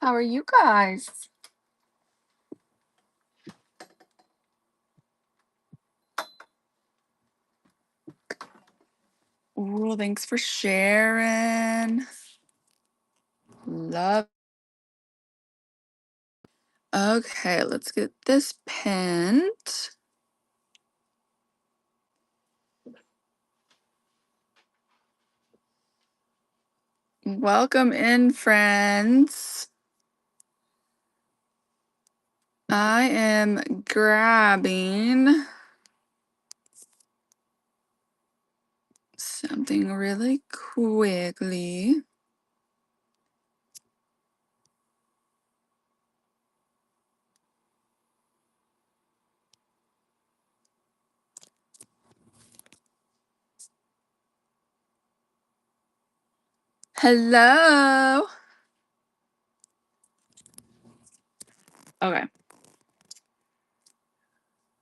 How are you guys? Ooh, thanks for sharing. Love. Okay, let's get this pinned. Welcome in, friends. I am grabbing something really quickly. Hello. Okay.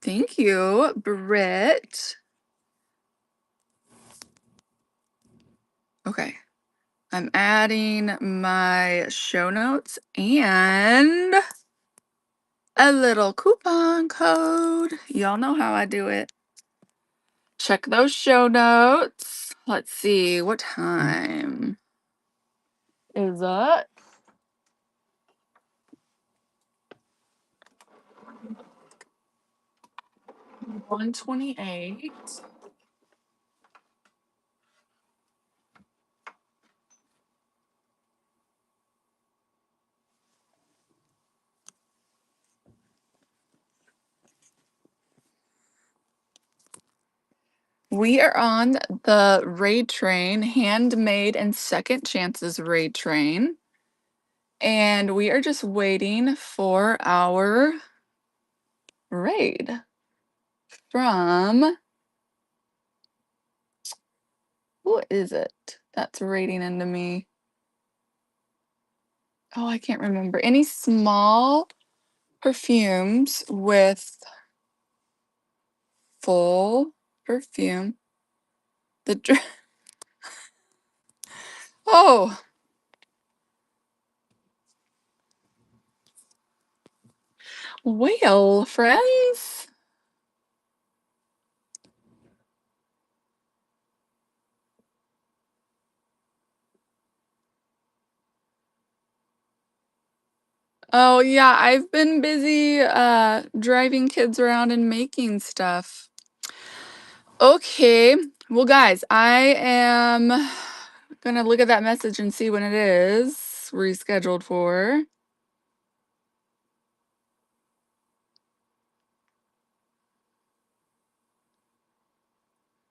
Thank you, Britt. Okay. I'm adding my show notes and a little coupon code. Y'all know how I do it. Check those show notes. Let's see, what time is it? 1:28. We are on the raid train, Handmade and Second Chances raid train. And we are just waiting for our raid from, who is it that's raiding into me? Oh, I can't remember. Any small perfumes with full perfume. Oh, well, friends. Oh yeah, I've been busy driving kids around and making stuff. Okay. Well, guys, I am gonna look at that message and see when it is rescheduled for.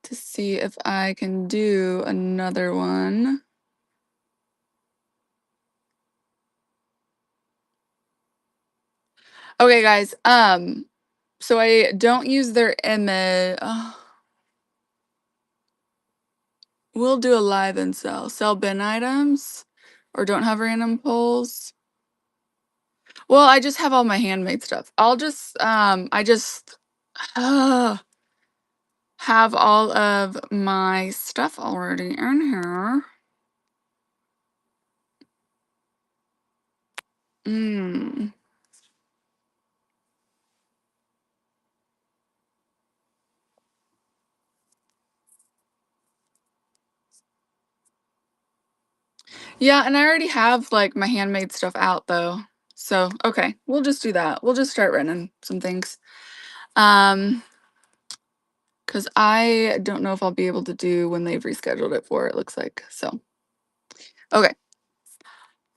To see if I can do another one. Okay, guys. So I don't use their image. We'll do a live and sell. Sell bin items or don't have random polls. Well, I just have all my handmade stuff. I'll just I just have all of my stuff already in here. Mm. Yeah, and I already have like my handmade stuff out though. So, okay, we'll just do that. We'll just start running some things. Because I don't know if I'll be able to do when they've rescheduled it for, it looks like. So, okay.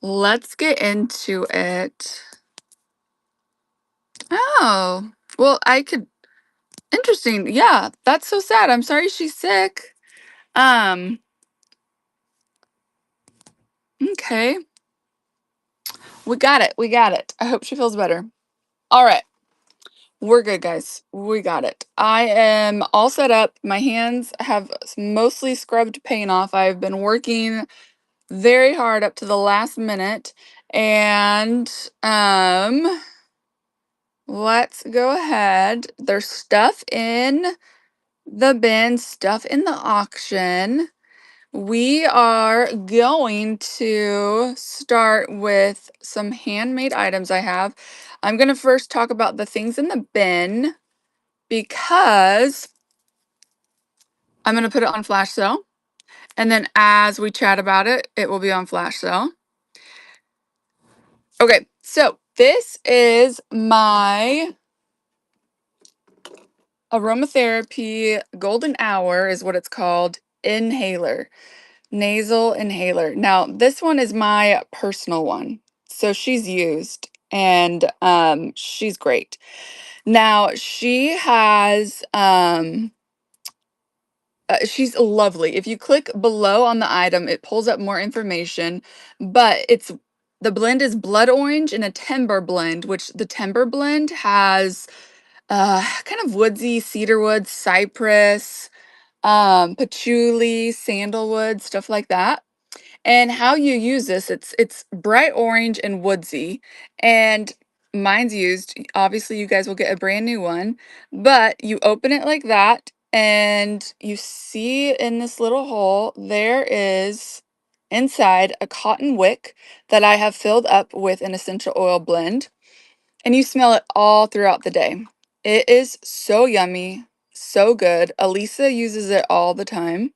Let's get into it. Oh, well, I could. Interesting. Yeah, that's so sad. I'm sorry she's sick. Um, okay. We got it. We got it. I hope she feels better. All right. We're good, guys. We got it. I am all set up. My hands have mostly scrubbed paint off. I've been working very hard up to the last minute. And let's go ahead. There's stuff in the bin, stuff in the auction. We are going to start with some handmade items I have. I'm going to first talk about the things in the bin because I'm going to put it on flash sale. And then as we chat about it, it will be on flash sale. Okay, so this is my aromatherapy golden hour is what it's called, inhaler, nasal inhaler. Now, this one is my personal one. So she's used and she's great. Now, she's lovely. If you click below on the item, it pulls up more information, but the blend is blood orange and a timber blend, which the timber blend has kind of woodsy cedarwood, cypress, patchouli, sandalwood, stuff like that. And how you use this, it's bright orange and woodsy, and mine's used. Obviously, you guys will get a brand new one, but you open it like that, and you see in this little hole, there is inside a cotton wick that I have filled up with an essential oil blend, and you smell it all throughout the day. It is so yummy, so good. Elisa uses it all the time.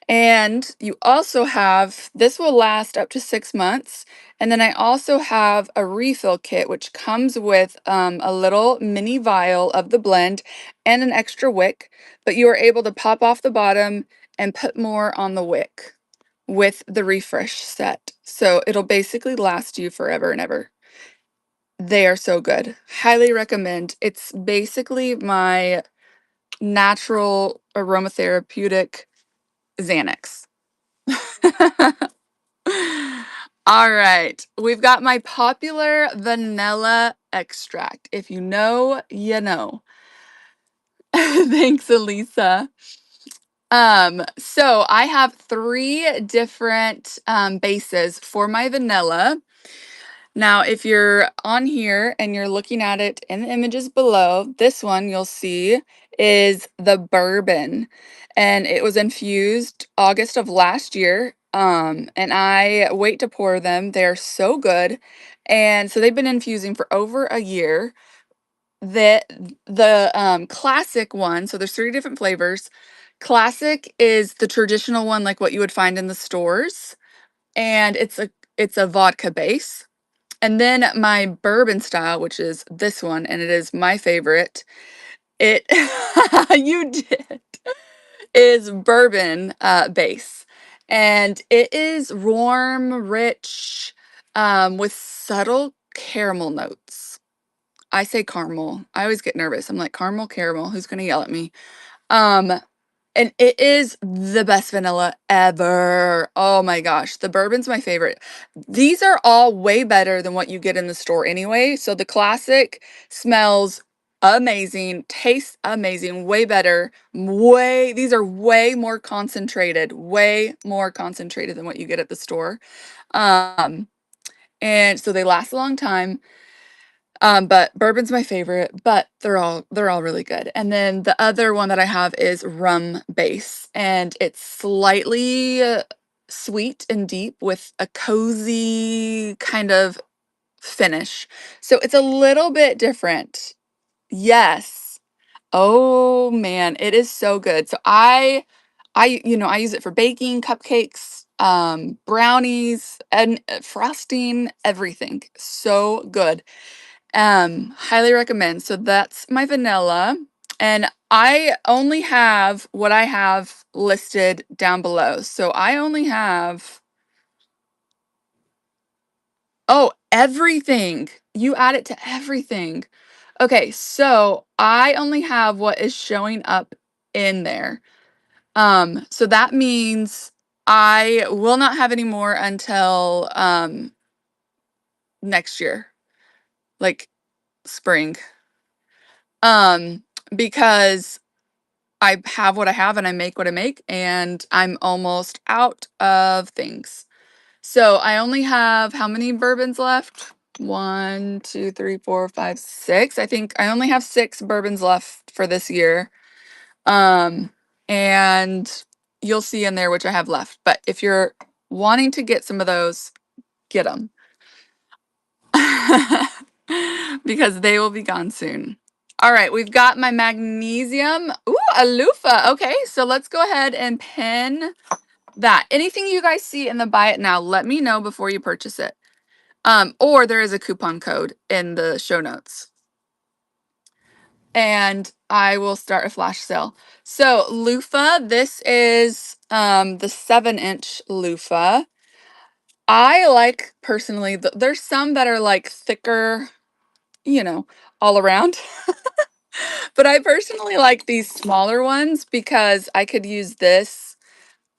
And you also have, this will last up to 6 months. And then I also have a refill kit, which comes with a little mini vial of the blend and an extra wick. But you are able to pop off the bottom and put more on the wick with the refresh set. So it'll basically last you forever and ever. They are so good. Highly recommend. It's basically my natural aromatherapeutic Xanax. All right. We've got my popular vanilla extract. If you know, you know. Thanks, Elisa. So I have 3 different bases for my vanilla. Now, if you're on here and you're looking at it in the images below, this one you'll see is the bourbon. And it was infused August of last year. And I wait to pour them. They're so good. And so they've been infusing for over a year. The classic one, so there's 3 different flavors. Classic is the traditional one, like what you would find in the stores. And it's a vodka base. And then my bourbon style, which is this one, and it is my favorite. It you did is bourbon base, and it is warm, rich, with subtle caramel notes. I say caramel. I always get nervous. I'm like caramel, caramel. Who's gonna yell at me? Um, and it is the best vanilla ever. Oh my gosh, the bourbon's my favorite. These are all way better than what you get in the store anyway. So the classic smells amazing, tastes amazing, way better. These are way more concentrated than what you get at the store. Um, and so they last a long time. But bourbon's my favorite, but they're all really good. And then the other one that I have is rum base, and it's slightly sweet and deep with a cozy kind of finish. So it's a little bit different. Yes. Oh man, it is so good. So I use it for baking, cupcakes, brownies, and frosting, everything. So good. Highly recommend. So that's my vanilla. And I only have what I have listed down below. So I only have, oh, everything. You add it to everything. Okay, so I only have what is showing up in there. So that means I will not have any more until next year, like spring. Um, because I have what I have and I make what I make, and I'm almost out of things. So I only have how many bourbons left? 1, 2, 3, 4, 5, 6. I think I only have 6 bourbons left for this year. And you'll see in there, which I have left. But if you're wanting to get some of those, get them. Because they will be gone soon. All right, we've got my magnesium. Ooh, a loofah. Okay, so let's go ahead and pin that. Anything you guys see in the buy it now, let me know before you purchase it. Or there is a coupon code in the show notes. And I will start a flash sale. So loofah, this is the 7-inch loofah. I like personally, there's some that are like thicker, you know, all around. But I personally like these smaller ones because I could use this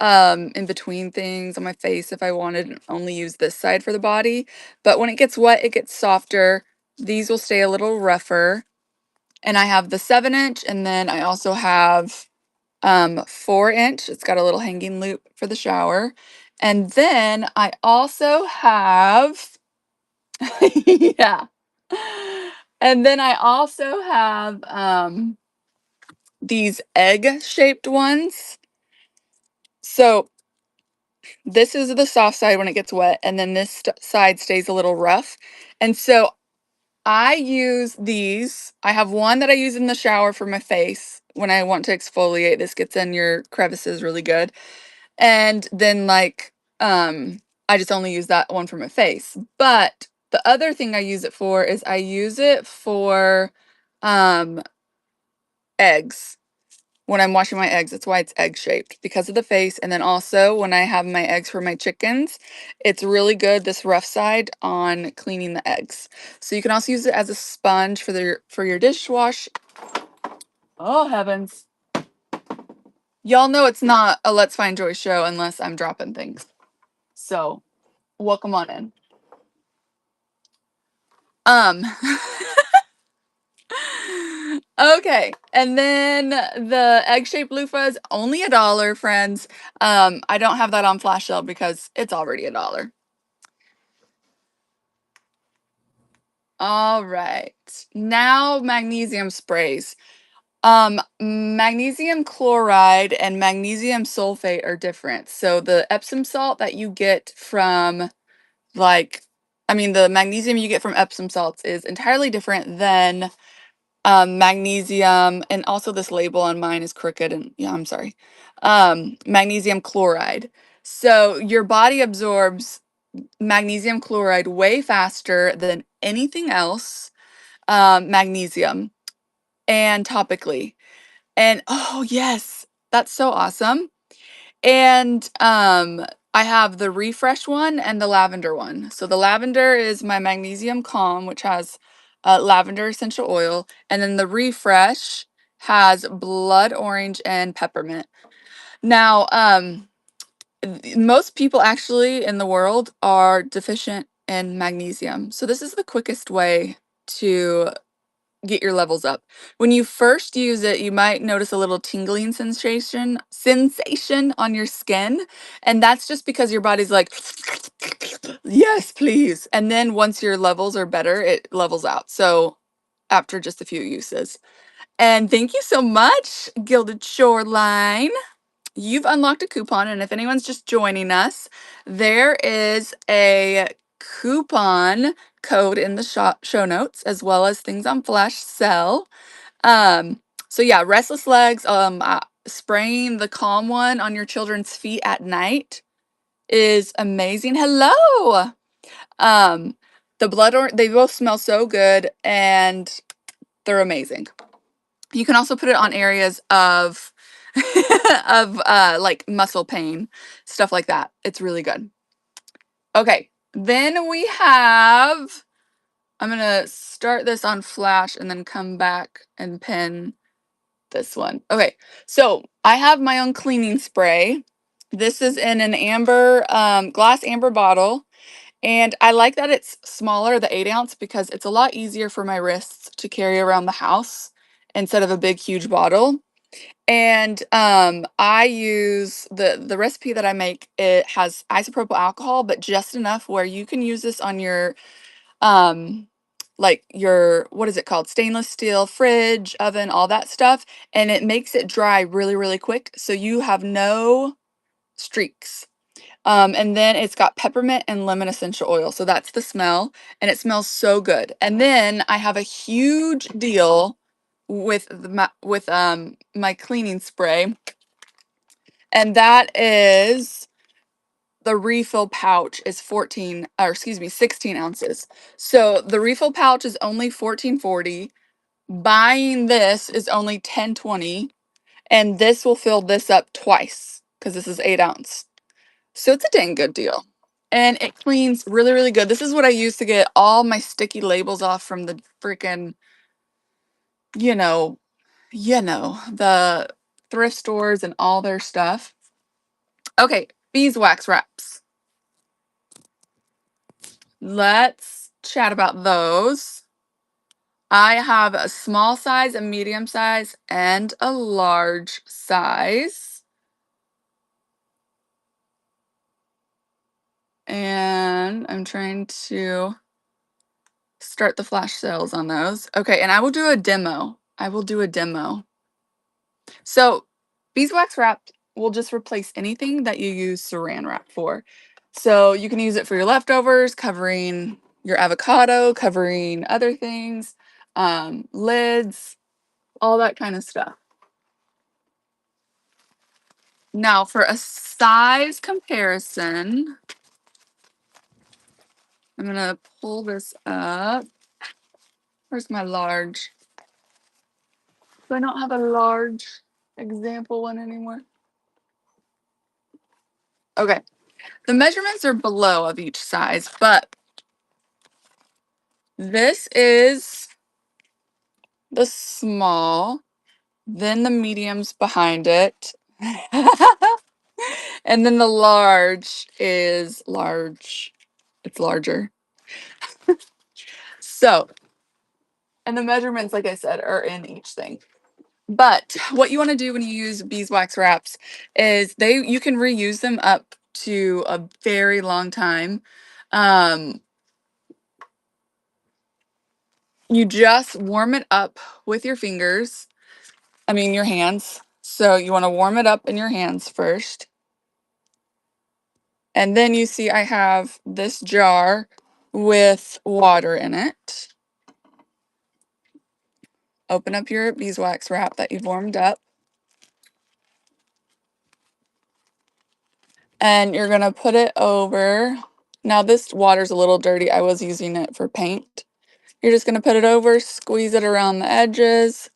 in between things on my face if I wanted to only use this side for the body. But when it gets wet, it gets softer. These will stay a little rougher. And I have the 7-inch, and then I also have 4-inch. It's got a little hanging loop for the shower. And then I also have, yeah. And then I also have these egg-shaped ones. So this is the soft side when it gets wet, and then this side stays a little rough. And so I use these. I have one that I use in the shower for my face when I want to exfoliate. This gets in your crevices really good. And then like I just only use that one for my face. But the other thing I use it for is I use it for um eggs. When I'm washing my eggs, that's why it's egg shaped, because of the face. And then also when I have my eggs for my chickens, it's really good, this rough side, on cleaning the eggs. So you can also use it as a sponge for your dishwash. Oh heavens. Y'all know it's not a Let's Find Joy show unless I'm dropping things. So welcome on in. Um Okay, and then the egg-shaped loofah is only $1, friends. I don't have that on flash sale because it's already $1. All right, now magnesium sprays. Magnesium chloride and magnesium sulfate are different. So the Epsom salt that you get from, like, I mean, the magnesium you get from Epsom salts is entirely different than magnesium, and also this label on mine is crooked, and yeah, I'm sorry. Magnesium chloride. So your body absorbs magnesium chloride way faster than anything else, magnesium, and topically. And oh yes, that's so awesome. And I have the refresh one and the lavender one. So the lavender is my magnesium calm, which has lavender essential oil, and then the refresh has blood orange and peppermint. Now, most people actually in the world are deficient in magnesium. So this is the quickest way to get your levels up. When you first use it, you might notice a little tingling sensation on your skin, and that's just because your body's like, yes, please. And then once your levels are better, it levels out. So after just a few uses. And thank you so much, Gilded Shoreline. You've unlocked a coupon, and if anyone's just joining us, there is a coupon code in the show notes, as well as things on flash sell. So yeah, restless legs, spraying the calm one on your children's feet at night is amazing. Hello. Um, the they both smell so good, and they're amazing. You can also put it on areas of of like muscle pain, stuff like that. It's really good. Okay, then we have, I'm gonna start this on flash and then come back and pin this one. Okay, so I have my own cleaning spray. This is in an amber, glass amber bottle. And I like that it's smaller, the 8-ounce, because it's a lot easier for my wrists to carry around the house instead of a big, huge bottle. And I use the recipe that I make. It has isopropyl alcohol, but just enough where you can use this on your um like your, what is it called, stainless steel fridge, oven, all that stuff, and it makes it dry really, really quick. So you have no streaks. And then it's got peppermint and lemon essential oil. So that's the smell, and it smells so good. And then I have a huge deal with my cleaning spray, and that is the refill pouch is 16 ounces. So the refill pouch is only $14.40. Buying this is only $10.20, and this will fill this up twice because this is 8 ounce. So it's a dang good deal. And it cleans really, really good. This is what I use to get all my sticky labels off from the freaking, you know, the thrift stores and all their stuff. Okay, beeswax wraps. Let's chat about those. I have a small size, a medium size, and a large size. And I'm trying to start the flash sales on those. Okay, and I will do a demo. So beeswax wrap will just replace anything that you use saran wrap for. So you can use it for your leftovers, covering your avocado, covering other things, lids, all that kind of stuff. Now for a size comparison, I'm gonna pull this up. Where's my large? So I don't have a large example one anymore. Okay, the measurements are below of each size, but this is the small, then the mediums behind it, and then the large is large. It's larger. So, and the measurements, like I said, are in each thing. But what you want to do when you use beeswax wraps is you can reuse them up to a very long time. You just warm it up with your fingers. Your hands. So you want to warm it up in your hands first. And then you see I have this jar with water in it. Open up your beeswax wrap that you've warmed up. And you're going to put it over. Now this water's a little dirty. I was using it for paint. You're just going to put it over, squeeze it around the edges,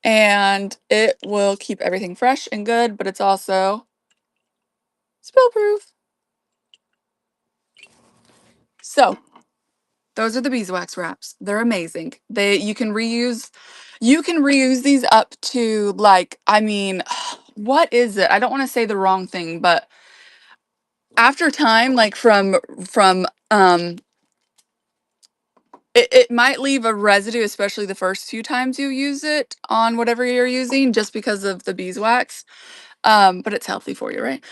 and it will keep everything fresh and good, but it's also spill proof. So those are the beeswax wraps. They're amazing. You can reuse these up to what is it? I don't want to say the wrong thing, but after time, like from it might leave a residue, especially the first few times you use it on whatever you're using, just because of the beeswax. But it's healthy for you, right?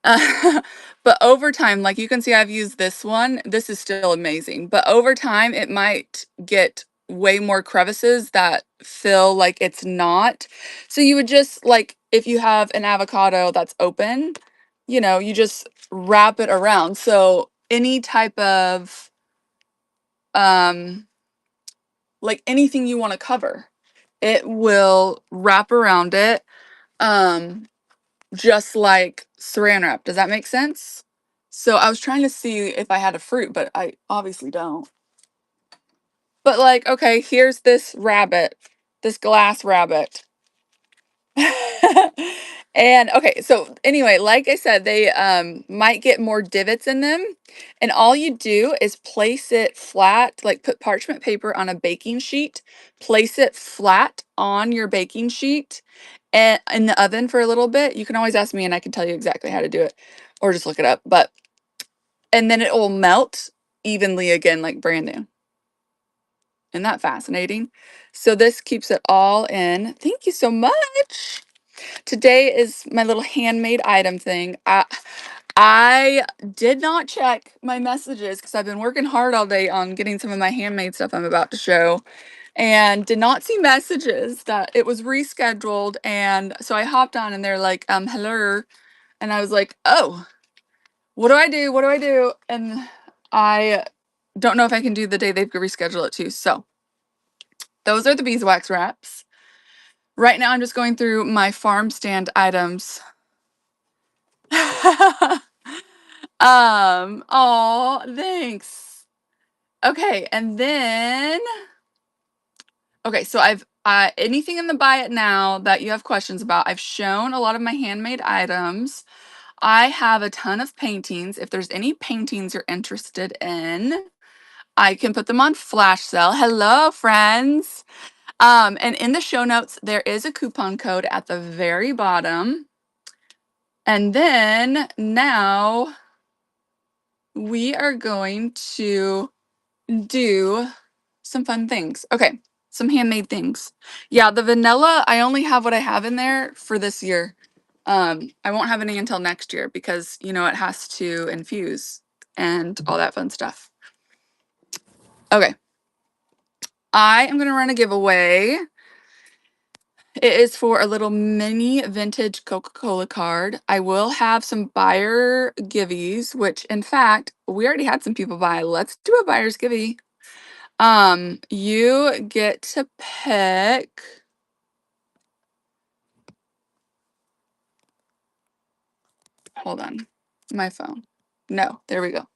But over time, like you can see, I've used this one. This is still amazing. But over time, it might get way more crevices that feel like it's not. So you would just, like, if you have an avocado that's open, you just wrap it around. So any type of, like anything you want to cover, it will wrap around it. Just like saran wrap. Does that make sense? So I was trying to see if I had a fruit, but I obviously don't. But like, okay, here's this rabbit, this glass rabbit. And okay, so anyway, like I said, they might get more divots in them. And all you do is place it flat, like put parchment paper on a baking sheet, place it flat on your baking sheet and in the oven for a little bit. You can always ask me and I can tell you exactly how to do it or just look it up. And then it will melt evenly again, like brand new. Isn't that fascinating? So this keeps it all in. Thank you so much. Today is my little handmade item thing. I did not check my messages because I've been working hard all day on getting some of my handmade stuff I'm about to show. and did not see messages that it was rescheduled. And so I hopped on and they're like, hello. And I was like, oh, what do I do? What do I do? And I don't know if I can do the day they've rescheduled it to. So those are the beeswax wraps. Right now I'm just going through my farm stand items. Oh, thanks. Okay, and then okay, so I've anything in the buy it now that you have questions about, I've shown a lot of my handmade items. I have a ton of paintings. If there's any paintings you're interested in, I can put them on flash sale. Hello, friends. And in the show notes, there is a coupon code at the very bottom. And then now we are going to do some fun things. Okay, some handmade things. Yeah, the vanilla, I only have what I have in there for this year. I won't have any until next year because, you know, it has to infuse and all that fun stuff. Okay. I am going to run a giveaway. It is for a little mini vintage Coca-Cola card. I will have some buyer giveaways, which in fact, we already had some people buy. Let's do a buyer's giveaway. You get to pick. Hold on. My phone. No, there we go.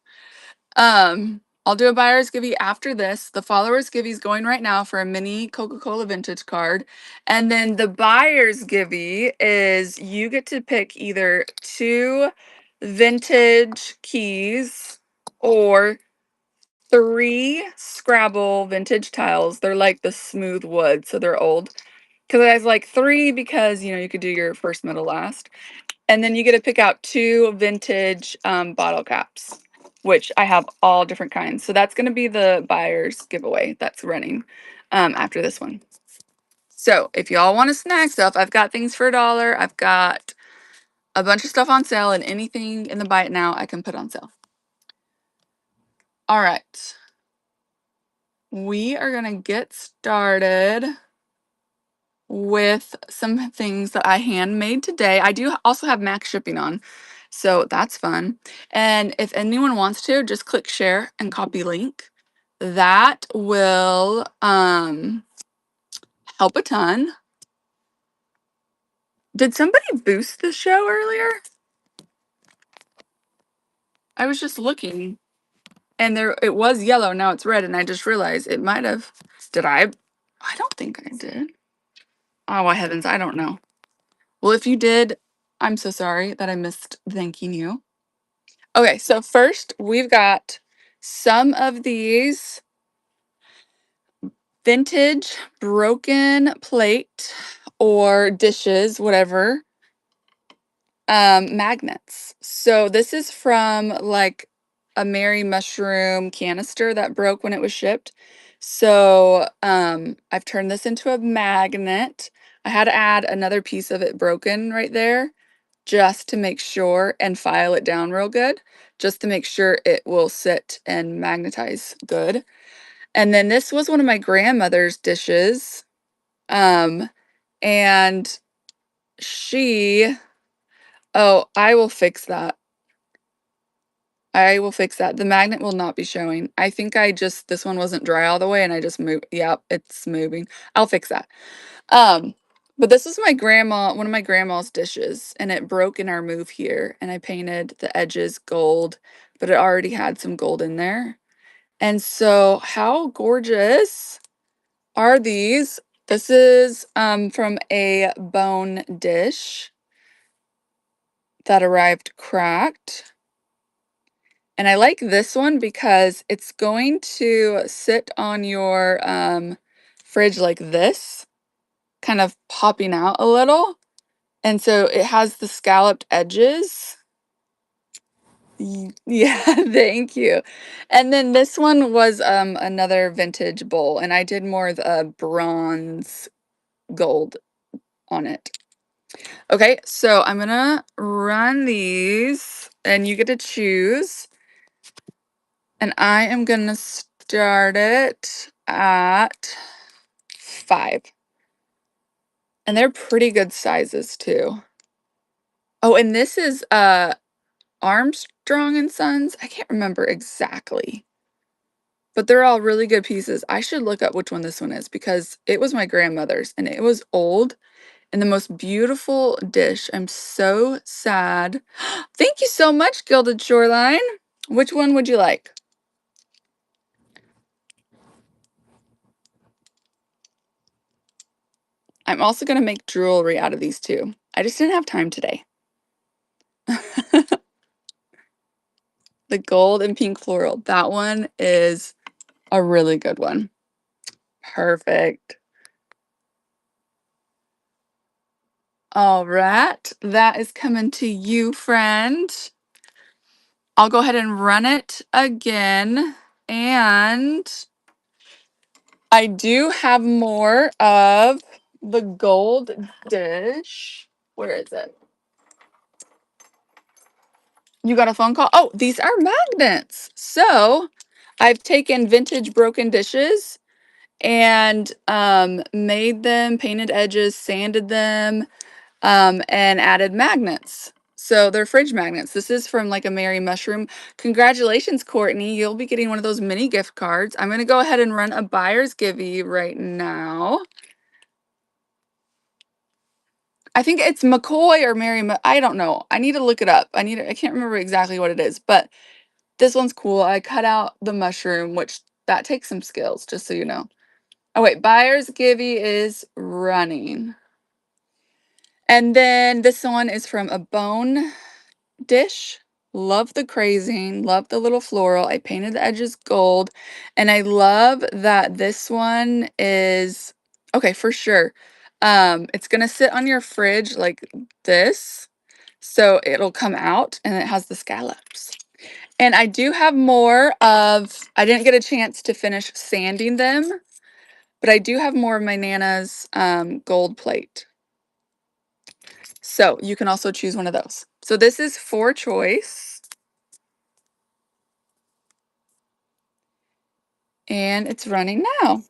I'll do a buyer's giveaway after this. The followers giveaway is going right now for a mini Coca-Cola vintage card. And then the buyer's giveaway is you get to pick either 2 vintage keys or 3 Scrabble vintage tiles. They're like the smooth wood, so they're old. Because I was like 3 because, you know, you could do your first, middle, last. And then you get to pick out 2 vintage bottle caps, which I have all different kinds. So that's going to be the buyer's giveaway that's running after this one. So if y'all want to snag stuff, I've got things for $1. I've got a bunch of stuff on sale, and anything in the buy it now I can put on sale. All right. We are going to get started with some things that I handmade today. I do also have max shipping on, so that's fun. And if anyone wants to, just click share and copy link. That will help a ton. Did somebody boost the show earlier? I was just looking and there it was yellow, now it's red, and I just realized it might have. Did I? I don't think I did. Oh, my heavens, I don't know. Well, if you did, I'm so sorry that I missed thanking you. Okay, so first we've got some of these vintage broken plate or dishes, whatever, magnets. So this is from like a Mary mushroom canister that broke when it was shipped. So I've turned this into a magnet. I had to add another piece of it broken right there just to make sure, and file it down real good, just to make sure it will sit and magnetize good. And then this was one of my grandmother's dishes. And she, oh, I will fix that. I will fix that. The magnet will not be showing. I think this one wasn't dry all the way and I just moved. Yep, it's moving. I'll fix that. But this was one of my grandma's dishes, and it broke in our move here, and I painted the edges gold, but it already had some gold in there. And so how gorgeous are these? This is from a bone dish that arrived cracked. And I like this one because it's going to sit on your fridge like this, kind of popping out a little. And so it has the scalloped edges. Yeah, thank you. And then this one was another vintage bowl, and I did more of the bronze gold on it. Okay, so I'm gonna run these, and you get to choose. And I am gonna start it at 5. And they're pretty good sizes too. Oh, and this is Armstrong and Sons. I can't remember exactly. But they're all really good pieces. I should look up which one this one is because it was my grandmother's and it was old and the most beautiful dish. I'm so sad. Thank you so much, Gilded Shoreline. Which one would you like? I'm also going to make jewelry out of these too. I just didn't have time today. The gold and pink floral. That one is a really good one. Perfect. All right. That is coming to you, friend. I'll go ahead and run it again. And I do have more of the gold dish. Where is it? You got a phone call? Oh, these are magnets. So I've taken vintage broken dishes and made them, painted edges, sanded them, and added magnets. So they're fridge magnets. This is from like a Mary Mushroom. Congratulations, Courtney. You'll be getting one of those mini gift cards. I'm going to go ahead and run a buyer's givey right now. I think it's McCoy or Mary. I don't know. I need to look it up. I can't remember exactly what it is, but this one's cool. I cut out the mushroom, which that takes some skills, just so you know. Oh wait, buyer's givey is running. And then this one is from a bone dish. Love the crazing, love the little floral. I painted the edges gold. And I love that this one is okay for sure. It's gonna sit on your fridge like this. So it'll come out and it has the scallops. And I do have more of, I didn't get a chance to finish sanding them, but I do have more of my Nana's gold plate. So you can also choose one of those. So this is for choice. And it's running now.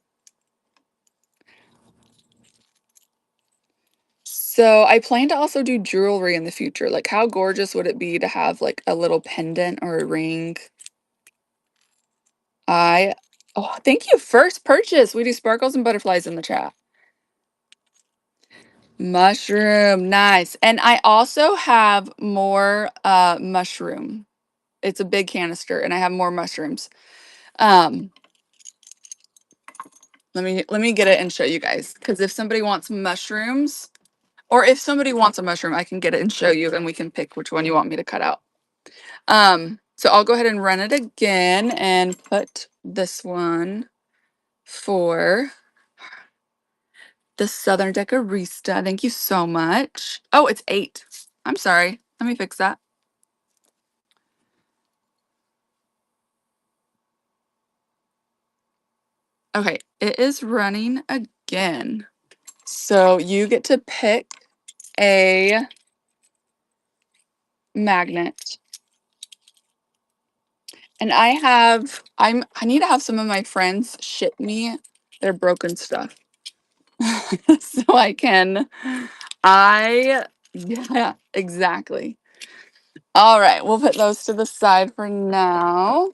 So I plan to also do jewelry in the future. Like how gorgeous would it be to have like a little pendant or a ring? Oh, thank you. First purchase. We do sparkles and butterflies in the chat. Mushroom, nice. And I also have more mushroom. It's a big canister and I have more mushrooms. Um let me get it and show you guys because if somebody wants mushrooms or if somebody wants a mushroom, I can get it and show you and we can pick which one you want me to cut out. So I'll go ahead and run it again and put this one for the Southern Decorista. Thank you so much. Oh, it's 8. I'm sorry. Let me fix that. Okay, it is running again. So you get to pick a magnet. And I need to have some of my friends ship me their broken stuff. So yeah, exactly. All right, we'll put those to the side for now.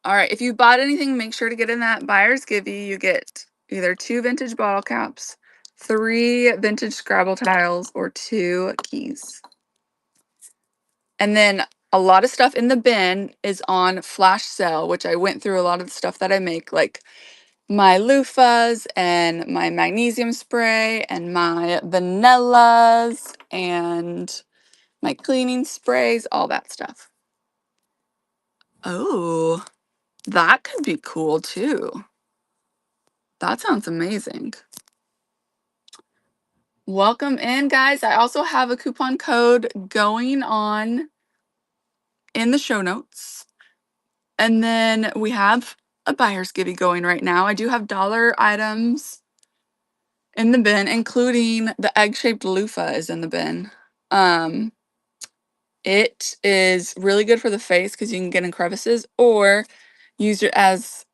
All right, if you bought anything, make sure to get in that buyer's givey. You get either 2 vintage bottle caps, 3 vintage Scrabble tiles, or 2 keys. And then a lot of stuff in the bin is on flash sale, which I went through a lot of the stuff that I make, like my loofahs and my magnesium spray and my vanillas and my cleaning sprays, all that stuff. Oh, that could be cool too. That sounds amazing. Welcome in, guys. I also have a coupon code going on in the show notes. And then we have a buyer's givey going right now. I do have dollar items in the bin, including the egg-shaped loofah is in the bin. It is really good for the face because you can get in crevices, or use it as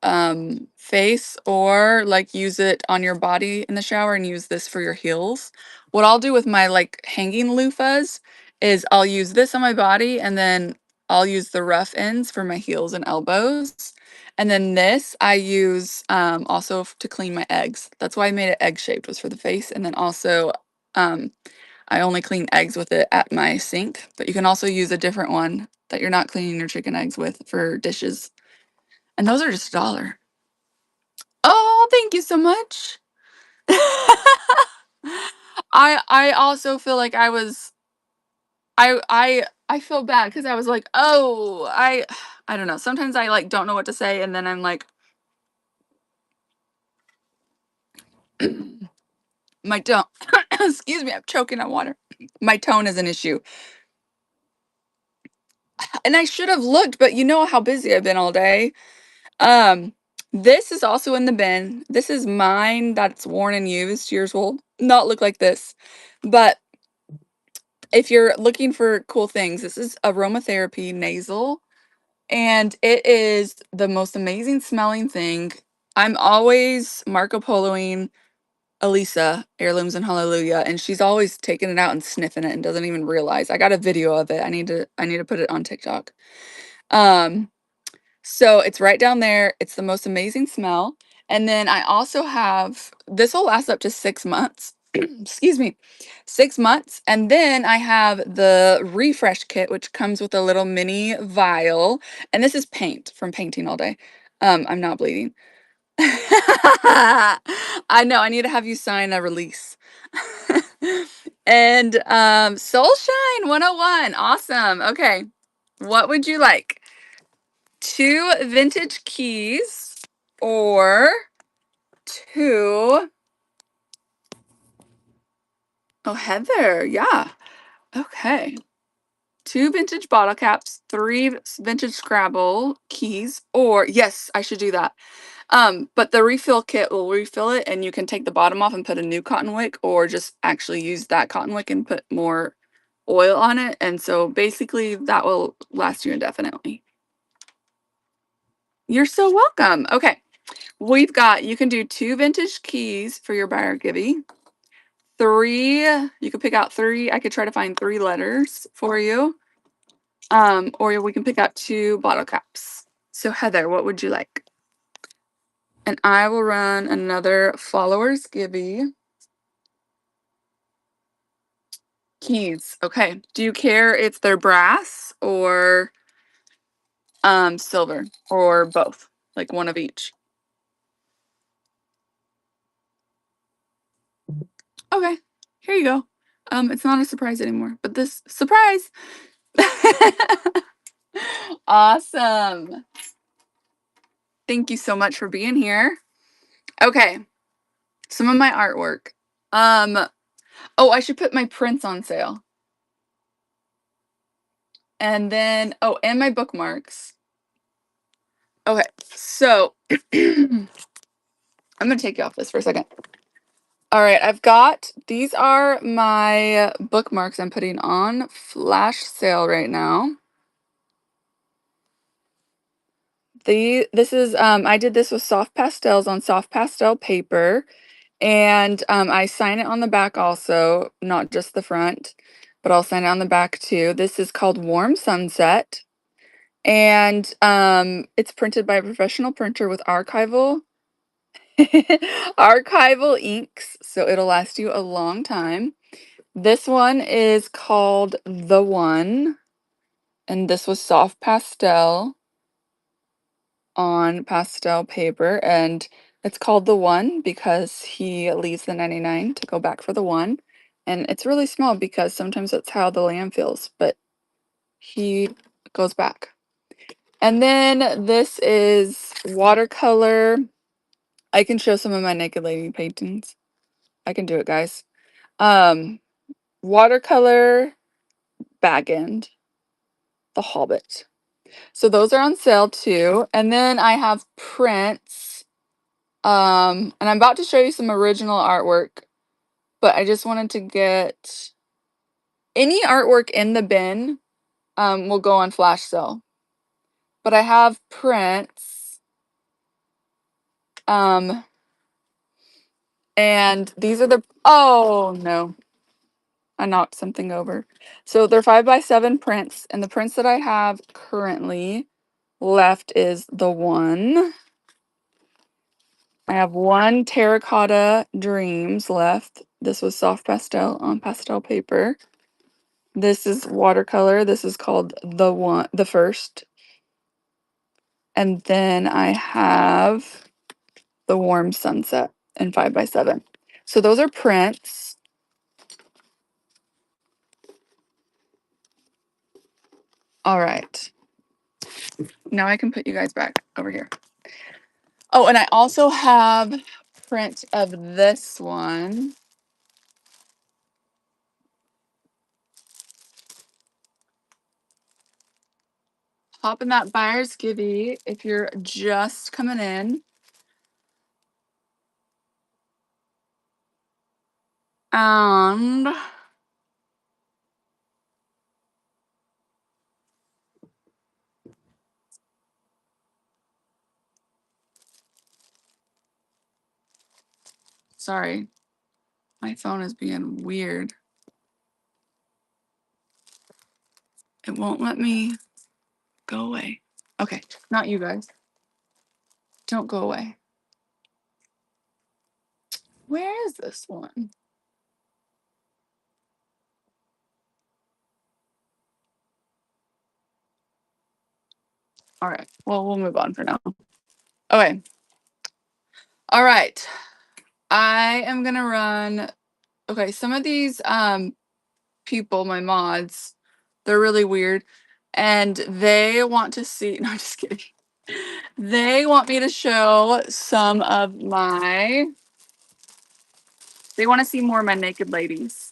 face, or like use it on your body in the shower and use this for your heels. What I'll do with my like hanging loofahs is I'll use this on my body, and then I'll use the rough ends for my heels and elbows. And then this I use also to clean my eggs. That's why I made it egg shaped, was for the face. And then also um, I only clean eggs with it at my sink, but you can also use a different one that you're not cleaning your chicken eggs with for dishes. And those are just $1. Oh, thank you so much. I also feel like I feel bad because I was like, oh, I don't know. Sometimes I like don't know what to say, and then I'm like, my tone. Excuse me, I'm choking on water. My tone is an issue, and I should have looked, but you know how busy I've been all day. Um, this is also in the bin. This is mine that's worn and used. Yours will not look like this, but if you're looking for cool things, this is aromatherapy nasal, and it is the most amazing smelling thing. I'm always Marco Poloing Elisa, Heirlooms and Hallelujah, and she's always taking it out and sniffing it and doesn't even realize. I got a video of it. I need to put it on TikTok. Um, so it's right down there. It's the most amazing smell. And then I also have, this will last up to 6 months. Excuse me, 6 months. And then I have the refresh kit, which comes with a little mini vial. And this is paint from painting all day. I'm not bleeding. I know, I need to have you sign a release. And Soulshine 101. Awesome. Okay. What would you like? 2 vintage keys or 2. Oh, Heather. Yeah. Okay. 2 vintage bottle caps, 3 vintage Scrabble keys, or yes, I should do that. But the refill kit will refill it, and you can take the bottom off and put a new cotton wick, or just actually use that cotton wick and put more oil on it. And so basically that will last you indefinitely. You're so welcome. Okay. We've got, you can do 2 vintage keys for your buyer givey. 3, you can pick out 3. I could try to find 3 letters for you. Or we can pick out 2 bottle caps. So Heather, what would you like? And I will run another followers givey. Keys. Okay. Do you care if they're brass or silver, or both? Like one of each. Okay. Here you go. It's not a surprise anymore, but this surprise. Awesome. Thank you so much for being here. Okay. Some of my artwork. Oh, I should put my prints on sale. And then, oh, and my bookmarks. Okay. So, I'm going to take you off this for a second. All right, I've got, these are my bookmarks I'm putting on flash sale right now. This is, I did this with soft pastels on soft pastel paper, and I sign it on the back also, not just the front, but I'll sign it on the back too. This is called Warm Sunset, and it's printed by a professional printer with archival inks, so it'll last you a long time. This one is called The One, and this was soft pastel on pastel paper, and it's called The One because he leaves the 99 to go back for the one, and it's really small because sometimes that's how the lamb feels, but he goes back. And then this is watercolor. I can show some of my naked lady paintings. I can do it, guys. Watercolor bag end, The Hobbit. So those are on sale too. And then I have prints. And I'm about to show you some original artwork, but I just wanted to get any artwork in the bin will go on flash sale. But I have prints. Um, and these are the, oh no, I knocked something over. So they're 5x7 prints, and the prints that I have currently left is the one. I have one Terracotta Dreams left. This was soft pastel on pastel paper. This is watercolor. This is called the first. And then I have the Warm Sunset in 5x7. So those are prints. All right. Now I can put you guys back over here. Oh, and I also have print of this one. Hop in that buyer's givey if you're just coming in. And sorry, my phone is being weird. It won't let me go away. Okay, not you guys. Don't go away. Where is this one? All right, well, we'll move on for now. Okay. All right. I am going to run. Okay, some of these people, my mods, they're really weird. And they want to see, no, I'm just kidding. They want me to show some of my, they want to see more of my naked ladies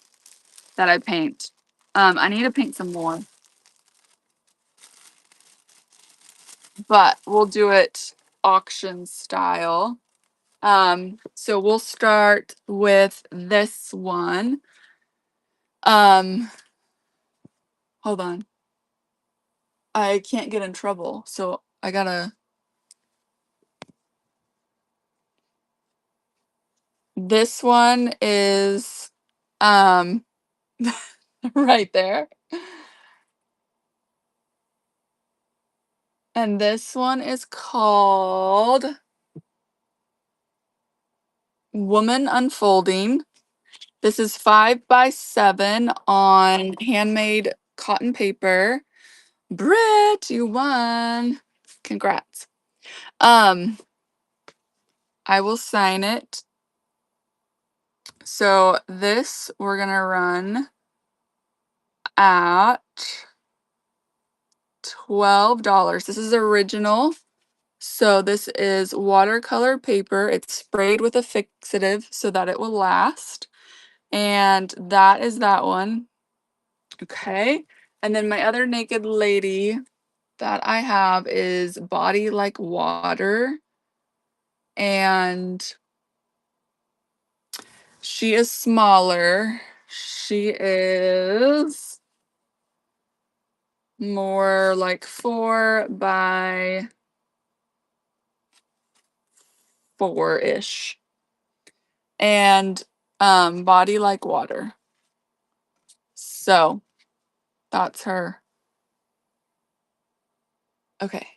that I paint. I need to paint some more. But we'll do it auction style. So we'll start with this one. Hold on. I can't get in trouble, so I gotta. This one is right there. And this one is called Woman Unfolding. This is 5x7 on handmade cotton paper. Britt, you won. Congrats. I will sign it. So this we're gonna run at $12. This is original. So this is watercolor paper. It's sprayed with a fixative so that it will last. And that is that one. Okay. And then my other naked lady that I have is Body Like Water. And she is smaller. She is more like 4x4-ish. And Body Like Water. So that's her. Okay.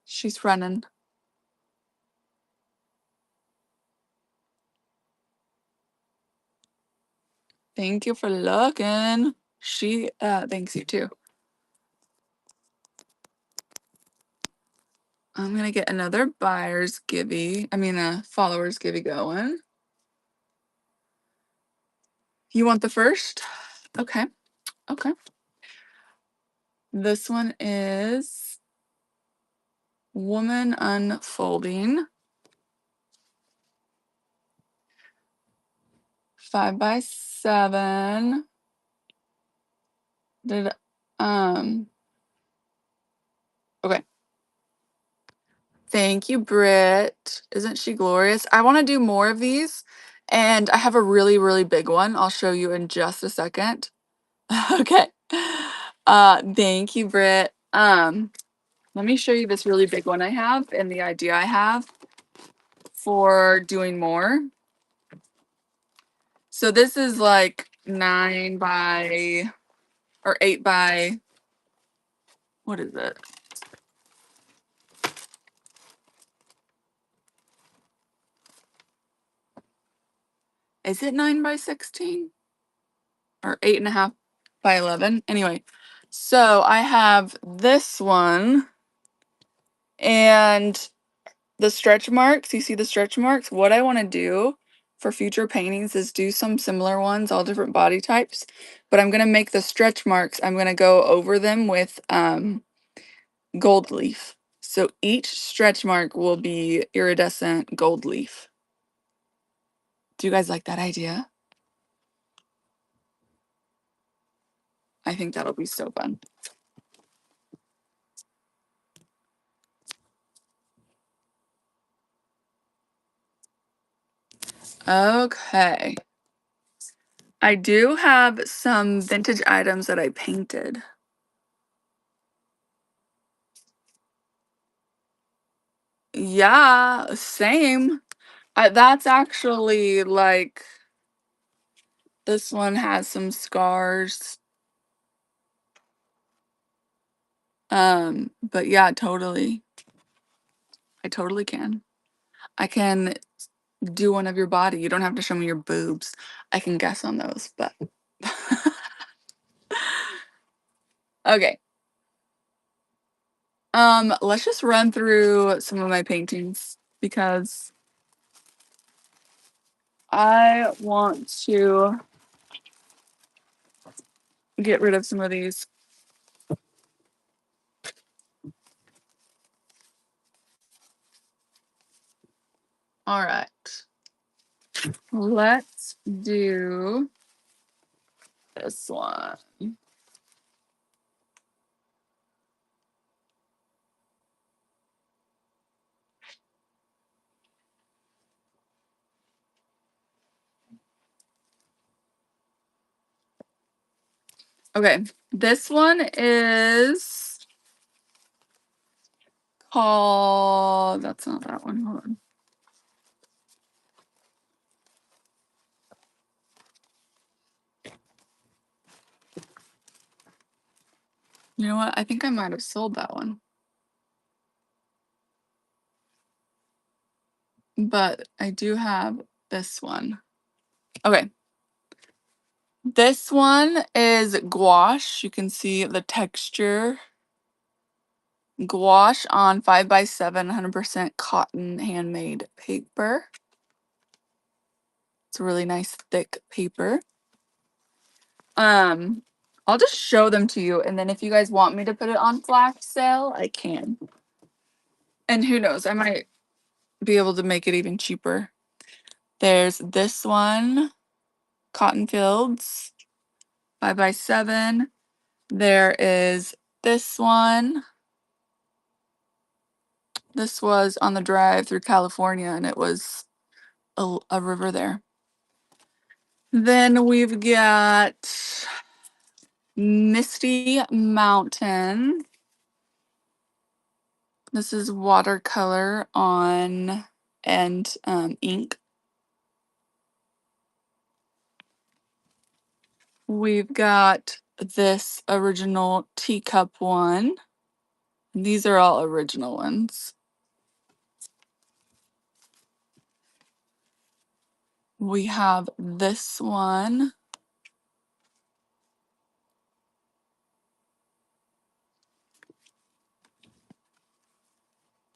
She's running. Thank you for looking. She thanks you too. I'm gonna get another buyer's givey. I mean a follower's givey going. You want the first? Okay. Okay. This one is Woman Unfolding. 5x7. Did okay. Thank you, Britt. Isn't she glorious? I want to do more of these, and I have a really, really big one. I'll show you in just a second. Okay. Thank you, Britt. Let me show you this really big one I have and the idea I have for doing more. So this is like 9 by, or 8 by, what is it? Is it 9 by 16? Or 8.5 by 11? Anyway, so I have this one and the stretch marks. You see the stretch marks? What I want to do for future paintings is do some similar ones, all different body types, but I'm going to make the stretch marks. I'm going to go over them with gold leaf. So each stretch mark will be iridescent gold leaf. Do you guys like that idea? I think that'll be so fun. Okay. I do have some vintage items that I painted. Yeah, same. That's actually like, this one has some scars. But yeah, totally. I totally can. I can do one of your body. You don't have to show me your boobs. I can guess on those, but okay. Let's just run through some of my paintings because I want to get rid of some of these. All right. Let's do this one. Okay, this one is called, that's not that one, hold on. You know what? I think I might have sold that one. But I do have this one. Okay. This one is gouache. You can see the texture. Gouache on 5x7, 100% cotton handmade paper. It's a really nice thick paper. I'll just show them to you, and then if you guys want me to put it on flash sale, I can. And who knows, I might be able to make it even cheaper. There's this one, Cotton Fields, 5x7. There is this one. This was on the drive through California, and it was a river there. Then we've got Misty Mountain. This is watercolor on and ink. We've got this original teacup one. These are all original ones. We have this one.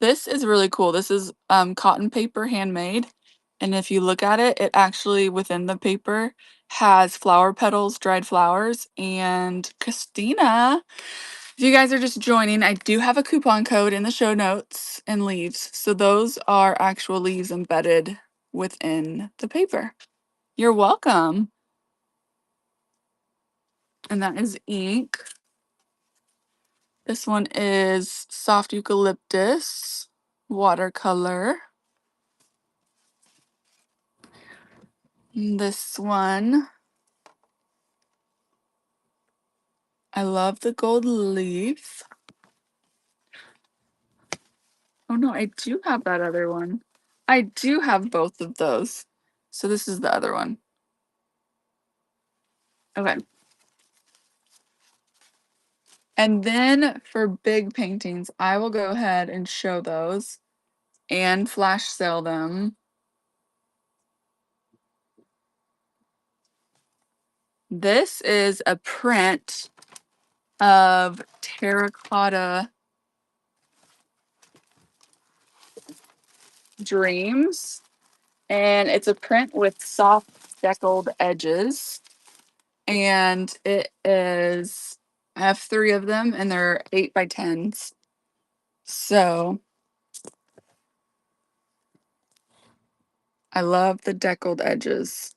This is really cool. This is cotton paper handmade. And if you look at it, it actually within the paper has flower petals, dried flowers. And Christina, if you guys are just joining, I do have a coupon code in the show notes and leaves. So those are actual leaves embedded within the paper. You're welcome. And that is ink. This one is soft eucalyptus watercolor. This one, I love the gold leaf. Oh no, I do have that other one. I do have both of those. So this is the other one. Okay. And then for big paintings, I will go ahead and show those and flash sale them. This is a print of terracotta dreams, and it's a print with soft speckled edges, and it is, I have 3 of them and they're 8 by 10s. So I love the deckled edges.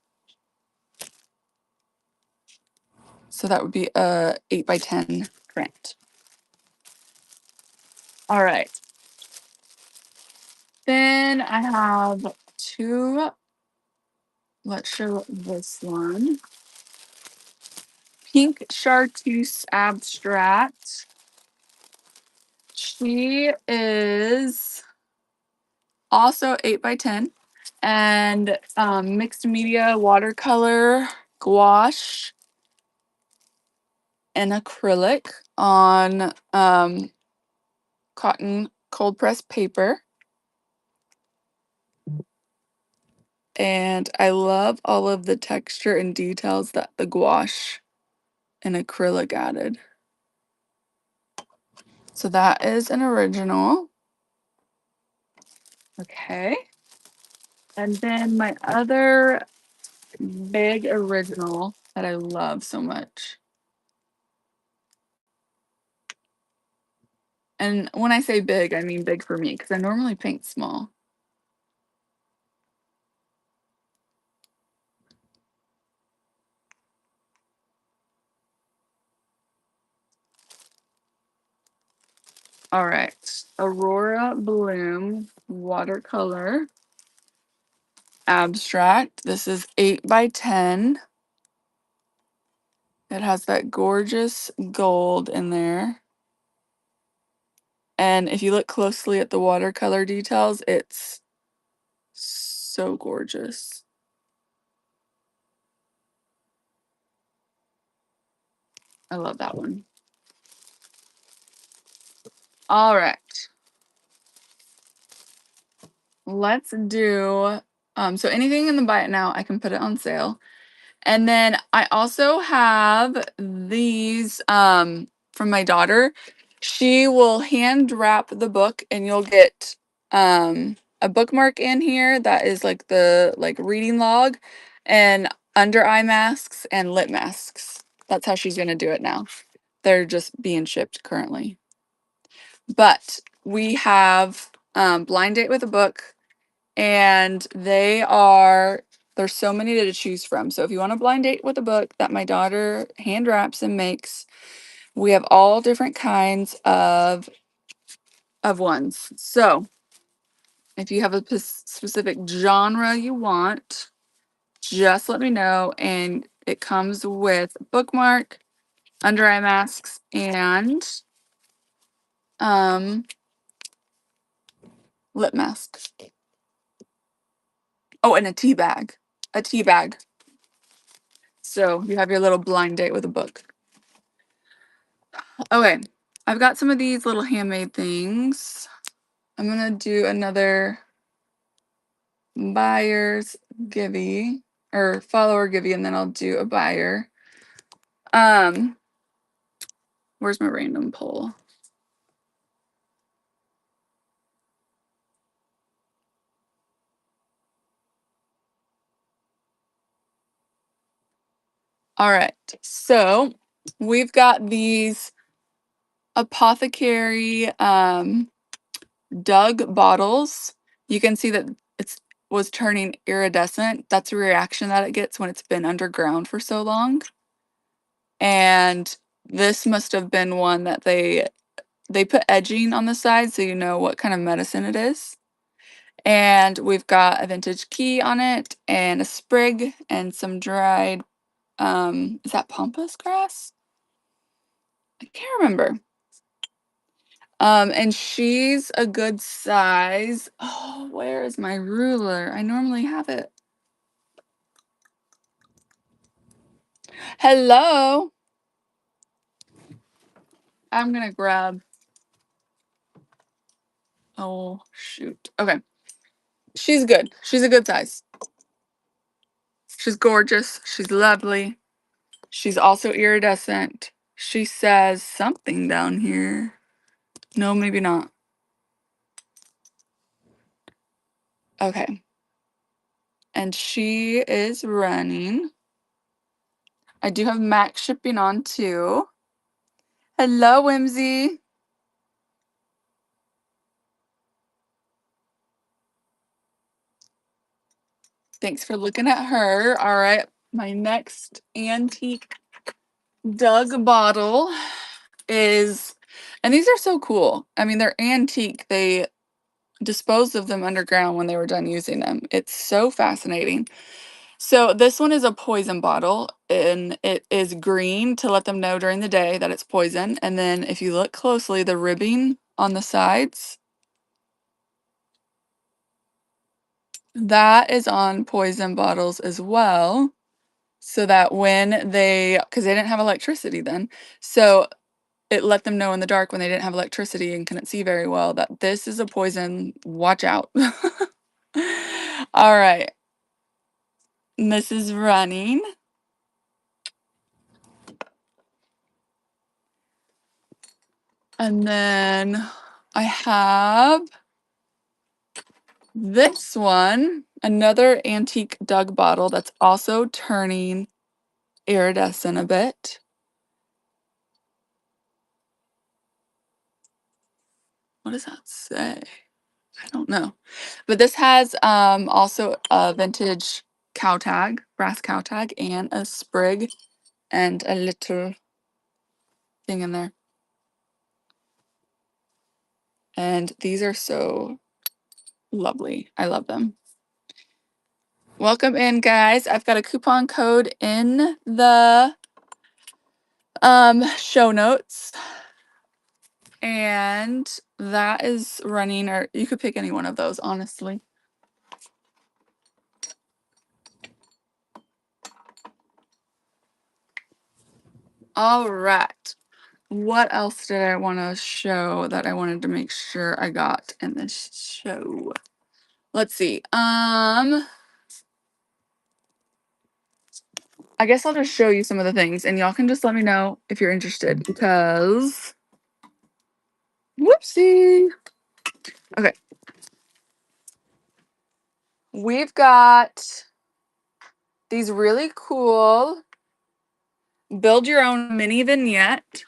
So that would be a 8 by 10 print. All right. Then I have 2. Let's show this one. Pink Chartreuse Abstract. She is also 8 by 10 and mixed media watercolor, gouache, and acrylic on cotton cold pressed paper. And I love all of the texture and details that the gouache and acrylic added. So that is an original. Okay. And then my other big original that I love so much. And when I say big, I mean big for me because I normally paint small. All right. Aurora Bloom watercolor abstract. This is 8 by 10. It has that gorgeous gold in there. And if you look closely at the watercolor details, it's so gorgeous. I love that one. All right. Let's do, so anything in the buy it now, I can put it on sale. And then I also have these from my daughter. She will hand wrap the book and you'll get a bookmark in here that is like the reading log and under eye masks and lip masks. That's how she's gonna do it now. They're just being shipped currently. But we have Blind Date with a Book, and there's so many to choose from. So if you want a blind date with a book that my daughter hand wraps and makes, we have all different kinds of ones. So if you have a specific genre you want, just let me know. And it comes with bookmark, under eye masks, and lip mask. Oh, and a tea bag. A tea bag. So you have your little blind date with a book. Okay, I've got some of these little handmade things. I'm gonna do another buyer's givey or follower givey, and then I'll do a buyer. Where's my random poll? All right, so we've got these apothecary Doug bottles. You can see that it was turning iridescent. That's a reaction that it gets when it's been underground for so long. And this must have been one that they put edging on the side so you know what kind of medicine it is. And we've got a vintage key on it and a sprig and some dried, is that pampas grass? I can't remember. And she's a good size. Oh, where is my ruler? I normally have it. Hello. I'm gonna grab. Oh, shoot. Okay. She's good. She's a good size. She's gorgeous. She's lovely. She's also iridescent. She says something down here. No, maybe not. Okay. And she is running. I do have max shipping on too. Hello, Whimsy. Thanks for looking at her. All right. My next antique Doug bottle is, and these are so cool. I mean, they're antique. They disposed of them underground when they were done using them. It's so fascinating. So this one is a poison bottle, and it is green to let them know during the day that it's poison. And then if you look closely, the ribbing on the sides, that is on poison bottles as well. So that when because they didn't have electricity then, so it let them know in the dark when they didn't have electricity and couldn't see very well that this is a poison. Watch out. All right. This is running. And then I have this one, another antique Doug bottle that's also turning iridescent a bit. What does that say? I don't know. But this has also a vintage cow tag, brass cow tag, and a sprig and a little thing in there. And these are so lovely. I love them. Welcome in, guys. I've got a coupon code in the show notes. And that is running, or you could pick any one of those, honestly. All right. What else did I want to show that I wanted to make sure I got in this show? Let's see. I guess I'll just show you some of the things and y'all can just let me know if you're interested because whoopsie. Okay. We've got these really cool build your own mini vignette.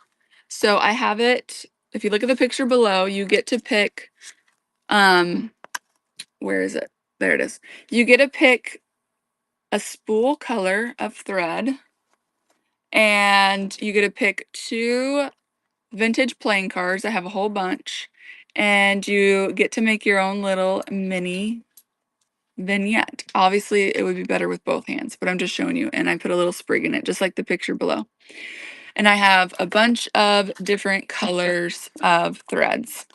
So I have it, if you look at the picture below, you get to pick, where is it? There it is. You get to pick a spool color of thread, and you get to pick 2 vintage playing cards. I have a whole bunch, and you get to make your own little mini vignette. Obviously, it would be better with both hands, but I'm just showing you, and I put a little sprig in it, just like the picture below. And I have a bunch of different colors of threads.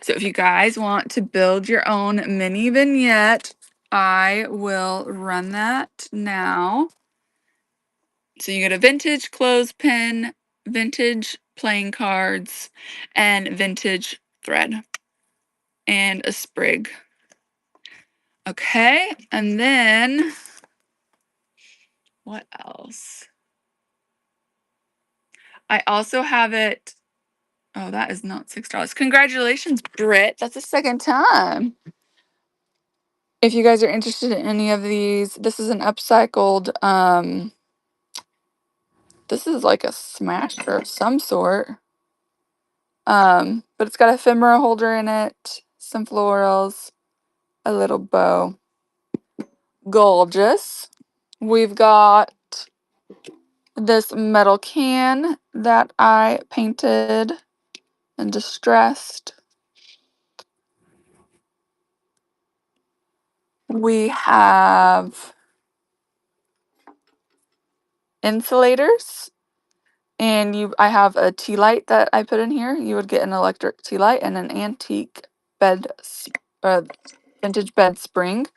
So if you guys want to build your own mini vignette, I will run that now. So you get a vintage clothespin, vintage playing cards, and vintage thread, and a sprig. Okay, and then what else? I also have it. Oh, that is not $6. Congratulations, Britt. That's the second time. If you guys are interested in any of these, this is an upcycled, this is like a smasher of some sort. But it's got a ephemera holder in it, some florals, a little bow. Gorgeous. We've got this metal can that I painted and distressed. We have insulators And I have a tea light that I put in here. You would get an electric tea light and an antique bed, uh, vintage bed spring.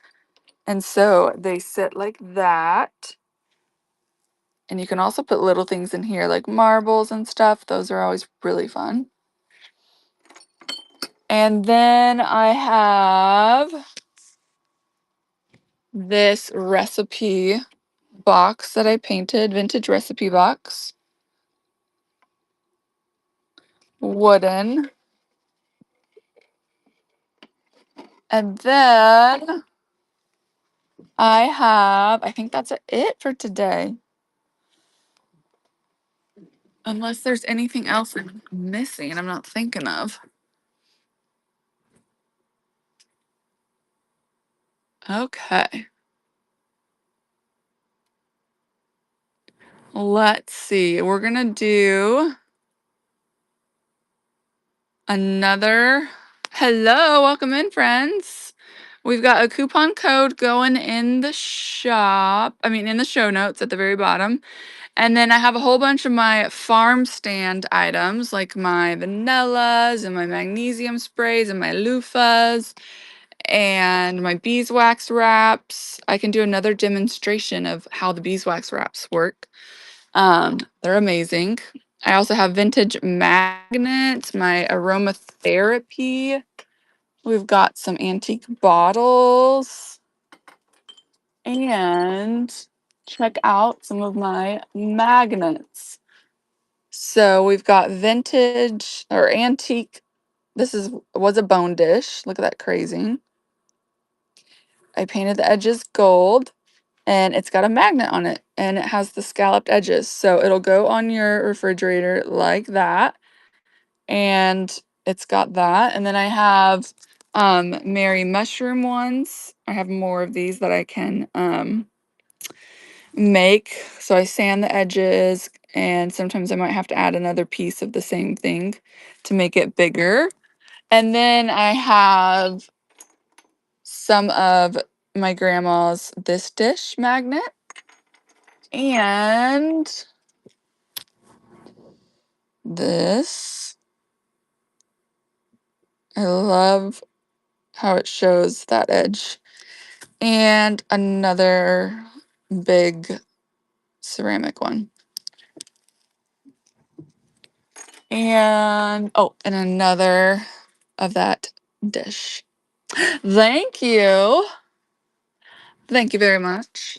And so they sit like that. And you can also put little things in here like marbles and stuff. Those are always really fun. And then I have this recipe box that I painted, vintage recipe box. Wooden. And then I think that's it for today. Unless there's anything else I'm missing, I'm not thinking of. Okay. Let's see. We're going to do another. Hello, welcome in, friends. We've got a coupon code going in the in the show notes at the very bottom. And then I have a whole bunch of my farm stand items, like my vanillas and my magnesium sprays and my loofahs and my beeswax wraps. I can do another demonstration of how the beeswax wraps work. They're amazing. I also have vintage magnets, my aromatherapy. We've got some antique bottles. And check out some of my magnets. So we've got vintage or antique. This was a bone dish. Look at that crazing. I painted the edges gold and it's got a magnet on it and it has the scalloped edges. So it'll go on your refrigerator like that. And it's got that. And then I have Mary mushroom ones. I have more of these that I can make. So I sand the edges and sometimes I might have to add another piece of the same thing to make it bigger. And then I have some of my grandma's this dish magnet and this. I love how it shows that edge. And another big ceramic one. And and another of that dish. Thank you. Thank you very much.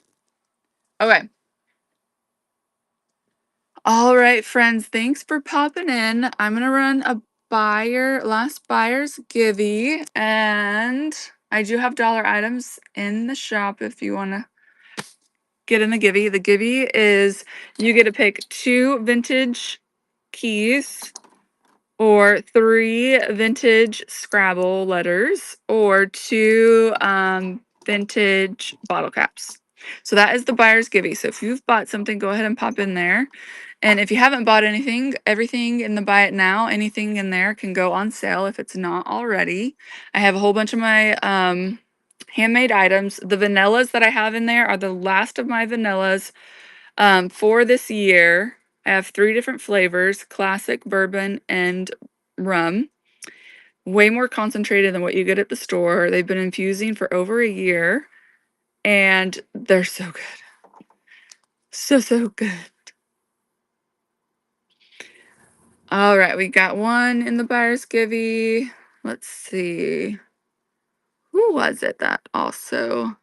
Okay. All right, friends. Thanks for popping in. I'm going to run a last buyer's givey, and I do have dollar items in the shop if you want to get in the givey. The givey is you get to pick 2 vintage keys or 3 vintage Scrabble letters or 2 vintage bottle caps. So that is the buyer's givey. So if you've bought something, go ahead and pop in there. And if you haven't bought anything, everything in the buy it now, anything in there can go on sale if it's not already. I have a whole bunch of my handmade items. The vanillas that I have in there are the last of my vanillas for this year. I have 3 different flavors, classic, bourbon, and rum. Way more concentrated than what you get at the store. They've been infusing for over a year, and they're so good. So good. All right, we got one in the buyer's givey. Let's see. Who was it that also?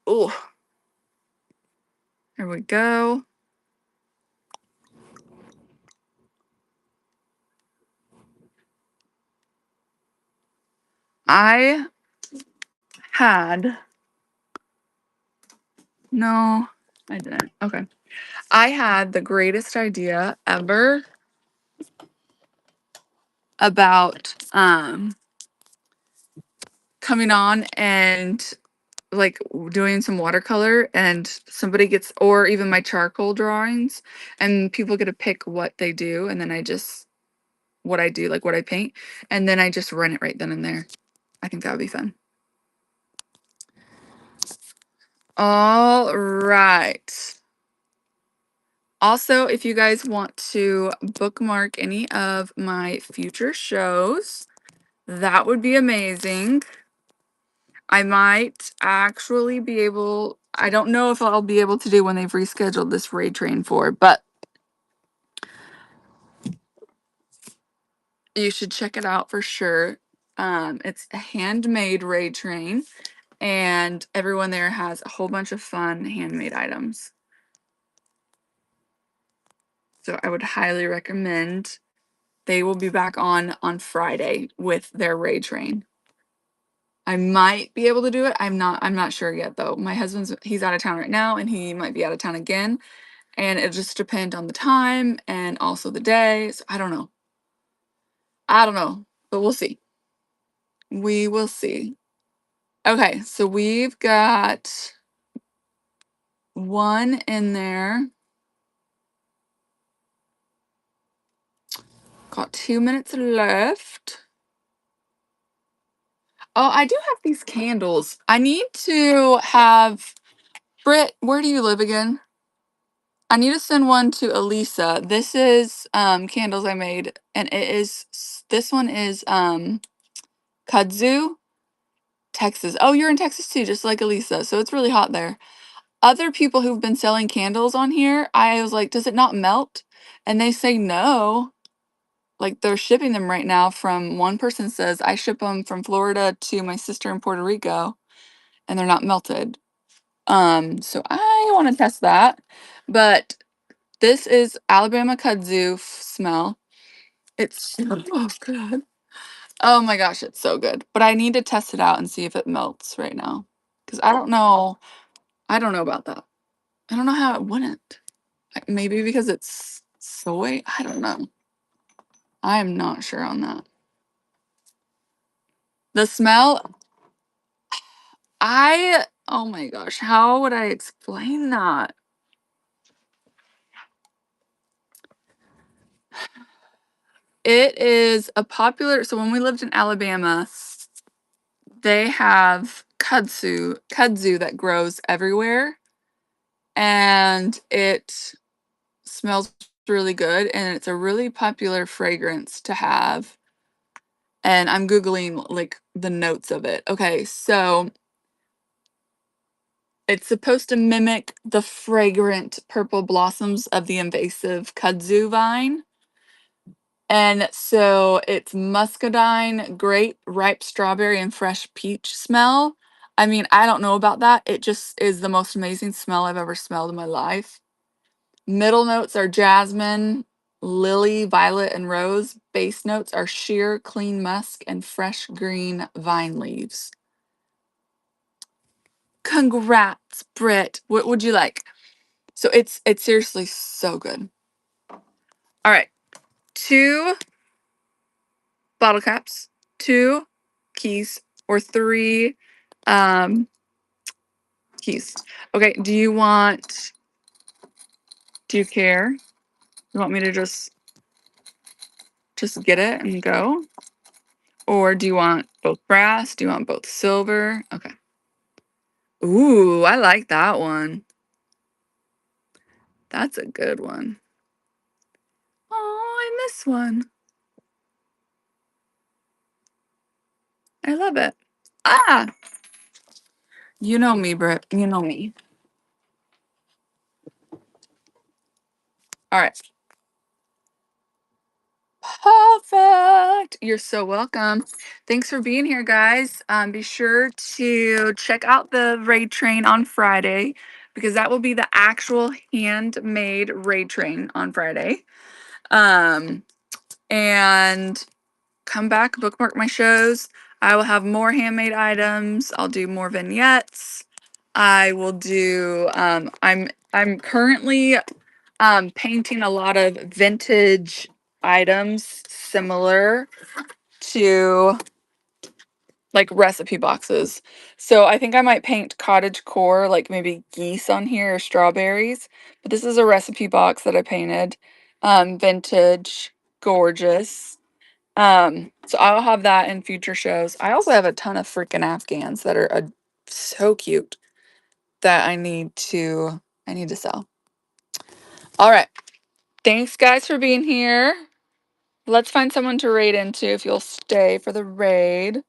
Oh, there we go. I had, no, I didn't. Okay. I had the greatest idea ever about coming on and like doing some watercolor and somebody gets, or even my charcoal drawings, and people get to pick what they do and then what I do, like what I paint, and then I just run it right then and there. I think that would be fun. All right. Also, if you guys want to bookmark any of my future shows, that would be amazing. I might actually be able, I don't know if I'll be able to do when they've rescheduled this raid train for, but you should check it out for sure. It's a handmade raid train, and everyone there has a whole bunch of fun handmade items. So I would highly recommend. They will be back on Friday with their raid train. I might be able to do it. I'm not sure yet though. My he's out of town right now, and he might be out of town again. And it just depends on the time and also the day. So I don't know. I don't know, but we'll see. We will see. Okay, so we've got one in there. Got 2 minutes left. Oh, I do have these candles. I need to have Britt, where do you live again? I need to send one to Elisa. This is candles I made, and this one is kudzu, Texas. Oh, you're in Texas too, just like Elisa. So it's really hot there. Other people who've been selling candles on here, I was like, does it not melt? And they say no. Like they're shipping them right now from one person says, I ship them from Florida to my sister in Puerto Rico, and they're not melted. So I want to test that. But this is Alabama kudzu smell. It's so good. Oh my gosh, it's so good. But I need to test it out and see if it melts right now. Because I don't know. I don't know about that. I don't know how it wouldn't. Maybe because it's soy. I don't know. I am not sure on that. The smell, oh my gosh, how would I explain that? It is a popular, so when we lived in Alabama, they have kudzu that grows everywhere, and it smells really good, and it's a really popular fragrance to have. And I'm Googling like the notes of it. Okay, so it's supposed to mimic the fragrant purple blossoms of the invasive kudzu vine. And so it's muscadine, grape, ripe strawberry, and fresh peach smell. I mean, I don't know about that. It just is the most amazing smell I've ever smelled in my life. Middle notes are jasmine, lily, violet, and rose. Base notes are sheer, clean musk, and fresh green vine leaves. Congrats, Britt. What would you like? So it's seriously so good. All right. 2 bottle caps, 2 keys, or 3 keys. Okay, do you care? You want me to just get it and go? Or do you want both brass? Do you want both silver? Okay. Ooh, I like that one. That's a good one. Oh, and this one. I love it. Ah, you know me, Britt. You know me. All right. Perfect. You're so welcome. Thanks for being here, guys. Be sure to check out the raid train on Friday because that will be the actual handmade raid train on Friday. And come back, bookmark my shows. I will have more handmade items. I'll do more vignettes. I will do. I'm currently painting a lot of vintage items similar to like recipe boxes. So I think I might paint cottage core, like maybe geese on here or strawberries. But this is a recipe box that I painted. Vintage, gorgeous. So I'll have that in future shows. I also have a ton of freaking Afghans that are so cute. that I need to sell. All right. Thanks guys for being here. Let's find someone to raid into if you'll stay for the raid.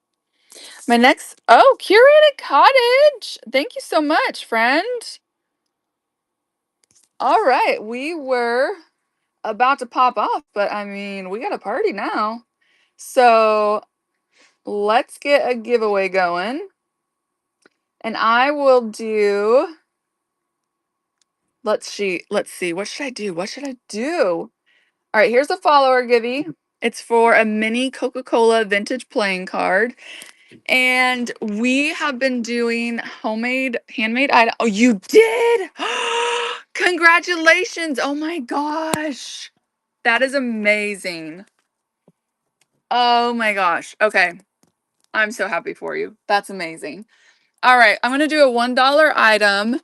My next, oh, Curated Cottage. Thank you so much, friend. All right, we were about to pop off, but I mean, we got a party now. So let's get a giveaway going. And I will do, let's see, what should I do? What should I do? All right, here's a follower givey. It's for a mini Coca-Cola vintage playing card. And we have been doing handmade item. Oh, you did? Congratulations. Oh my gosh. That is amazing. Oh my gosh. Okay. I'm so happy for you. That's amazing. All right. I'm going to do a $1 item.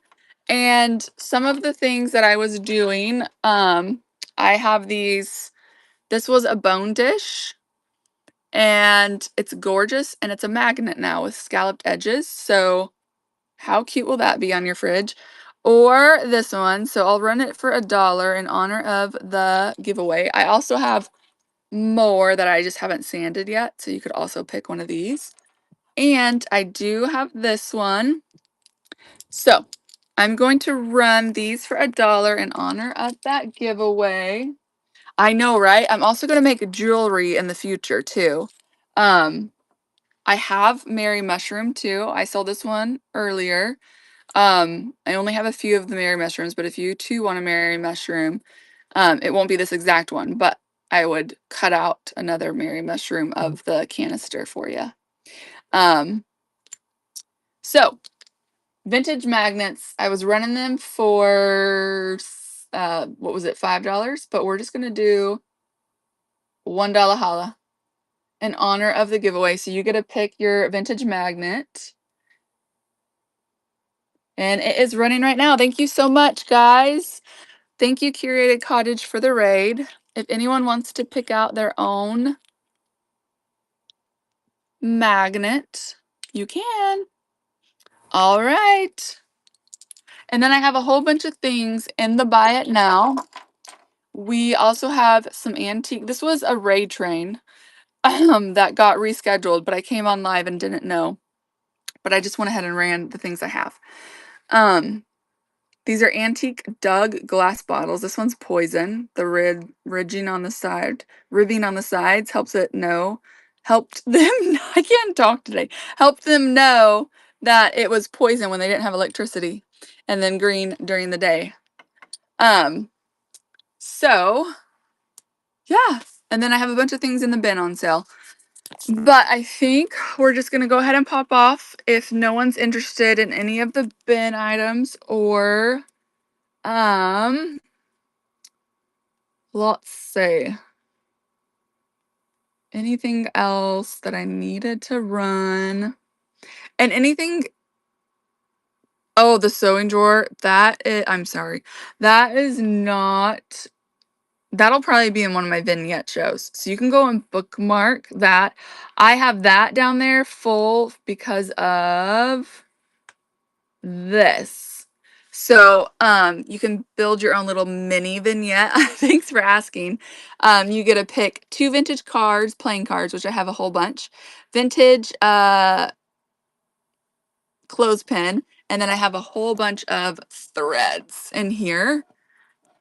And some of the things that I was doing, I have these. This was a bone dish. And it's gorgeous. And it's a magnet now with scalloped edges. So how cute will that be on your fridge? Or this one. So I'll run it for $1 in honor of the giveaway. I also have more that I just haven't sanded yet. So you could also pick one of these. And I do have this one. So I'm going to run these for $1 in honor of that giveaway. I know, right? I'm also going to make jewelry in the future too. I have Mary Mushroom too. I sold this one earlier. I only have a few of the Mary Mushrooms, but if you too want a Mary Mushroom, it won't be this exact one, but I would cut out another Mary Mushroom of the canister for you. So vintage magnets, I was running them for, what was it, $5, but we're just going to do $1 holla in honor of the giveaway. So you get to pick your vintage magnet. And it is running right now. Thank you so much, guys. Thank you, Curated Cottage, for the raid. If anyone wants to pick out their own magnet, you can. All right. And then I have a whole bunch of things in the buy it now. We also have some antique. This was a raid train that got rescheduled, but I came on live and didn't know. But I just went ahead and ran the things I have. These are antique Doug glass bottles. This one's poison. The ribbing on the sides helped them. I can't talk today. Helped them know that it was poison when they didn't have electricity, and then green during the day. So yeah, and then I have a bunch of things in the bin on sale. But I think we're just gonna go ahead and pop off if no one's interested in any of the bin items or let's see. Anything else that I needed to run? And anything. Oh, the sewing drawer. I'm sorry. That is not. That'll probably be in one of my vignette shows. So you can go and bookmark that. I have that down there full because of this. So you can build your own little mini vignette. Thanks for asking. You get to pick 2 vintage cards, playing cards, which I have a whole bunch. Vintage clothespin. And then I have a whole bunch of threads in here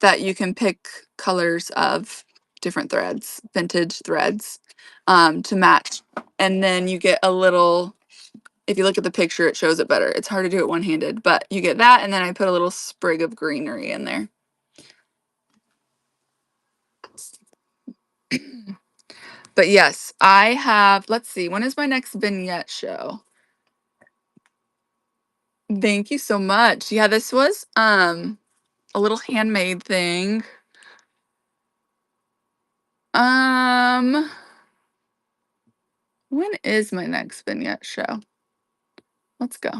that you can pick colors of different threads, vintage threads, to match. And then you get a little, if you look at the picture, it shows it better. It's hard to do it one-handed, but you get that, and then I put a little sprig of greenery in there. But yes, I have, let's see, when is my next vignette show? Thank you so much. Yeah, this was a little handmade thing. When is my next vignette show? Let's go.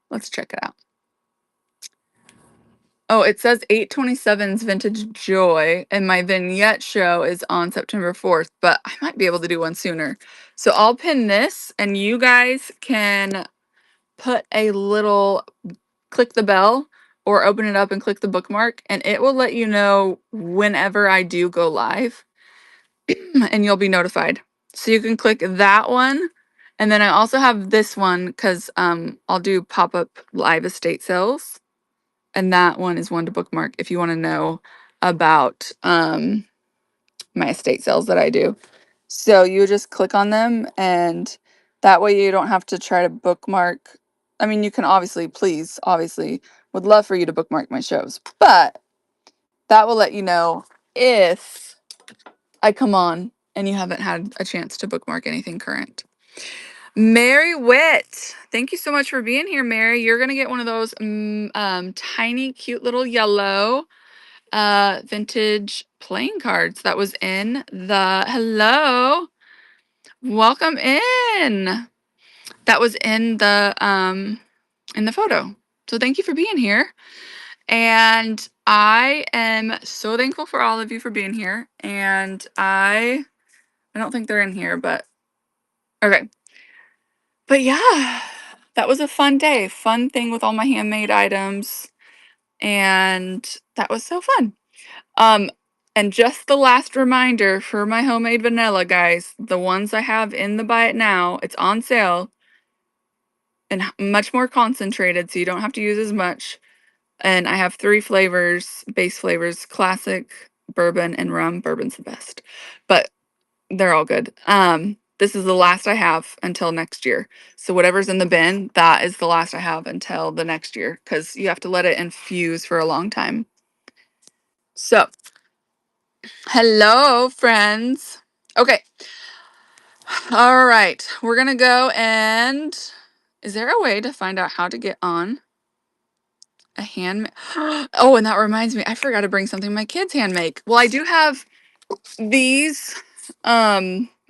Let's check it out. Oh, it says 8/27's Vintage Joy, and my vignette show is on September 4th, but I might be able to do one sooner. So I'll pin this, and you guys can put a little click the bell or open it up and click the bookmark, and it will let you know whenever I do go live, and you'll be notified. So you can click that one. And then I also have this one because I'll do pop-up live estate sales. And that one is one to bookmark if you want to know about my estate sales that I do. So you just click on them, and that way you don't have to try to bookmark. I mean, you can obviously, would love for you to bookmark my shows, but that will let you know if I come on and you haven't had a chance to bookmark anything current. Mary Witt, thank you so much for being here, Mary. You're gonna get one of those tiny, cute little yellow vintage playing cards that was in the hello. Welcome in. That was in the photo. So thank you for being here. And I am so thankful for all of you for being here. And I don't think they're in here, but okay. But yeah, that was a fun day. Fun thing with all my handmade items. And that was so fun. Um, and just the last reminder for my homemade vanilla, guys, the ones I have in the buy it now, it's on sale and much more concentrated, so you don't have to use as much. And I have 3 flavors, base flavors, classic, bourbon, and rum. Bourbon's the best, but they're all good. This is the last I have until next year. So whatever's in the bin, that is the last I have until the next year, because you have to let it infuse for a long time. So, hello, friends. Okay. All right. We're going to go and is there a way to find out how to get on a hand? Oh, and that reminds me, I forgot to bring something my kids hand make. Well, I do have these.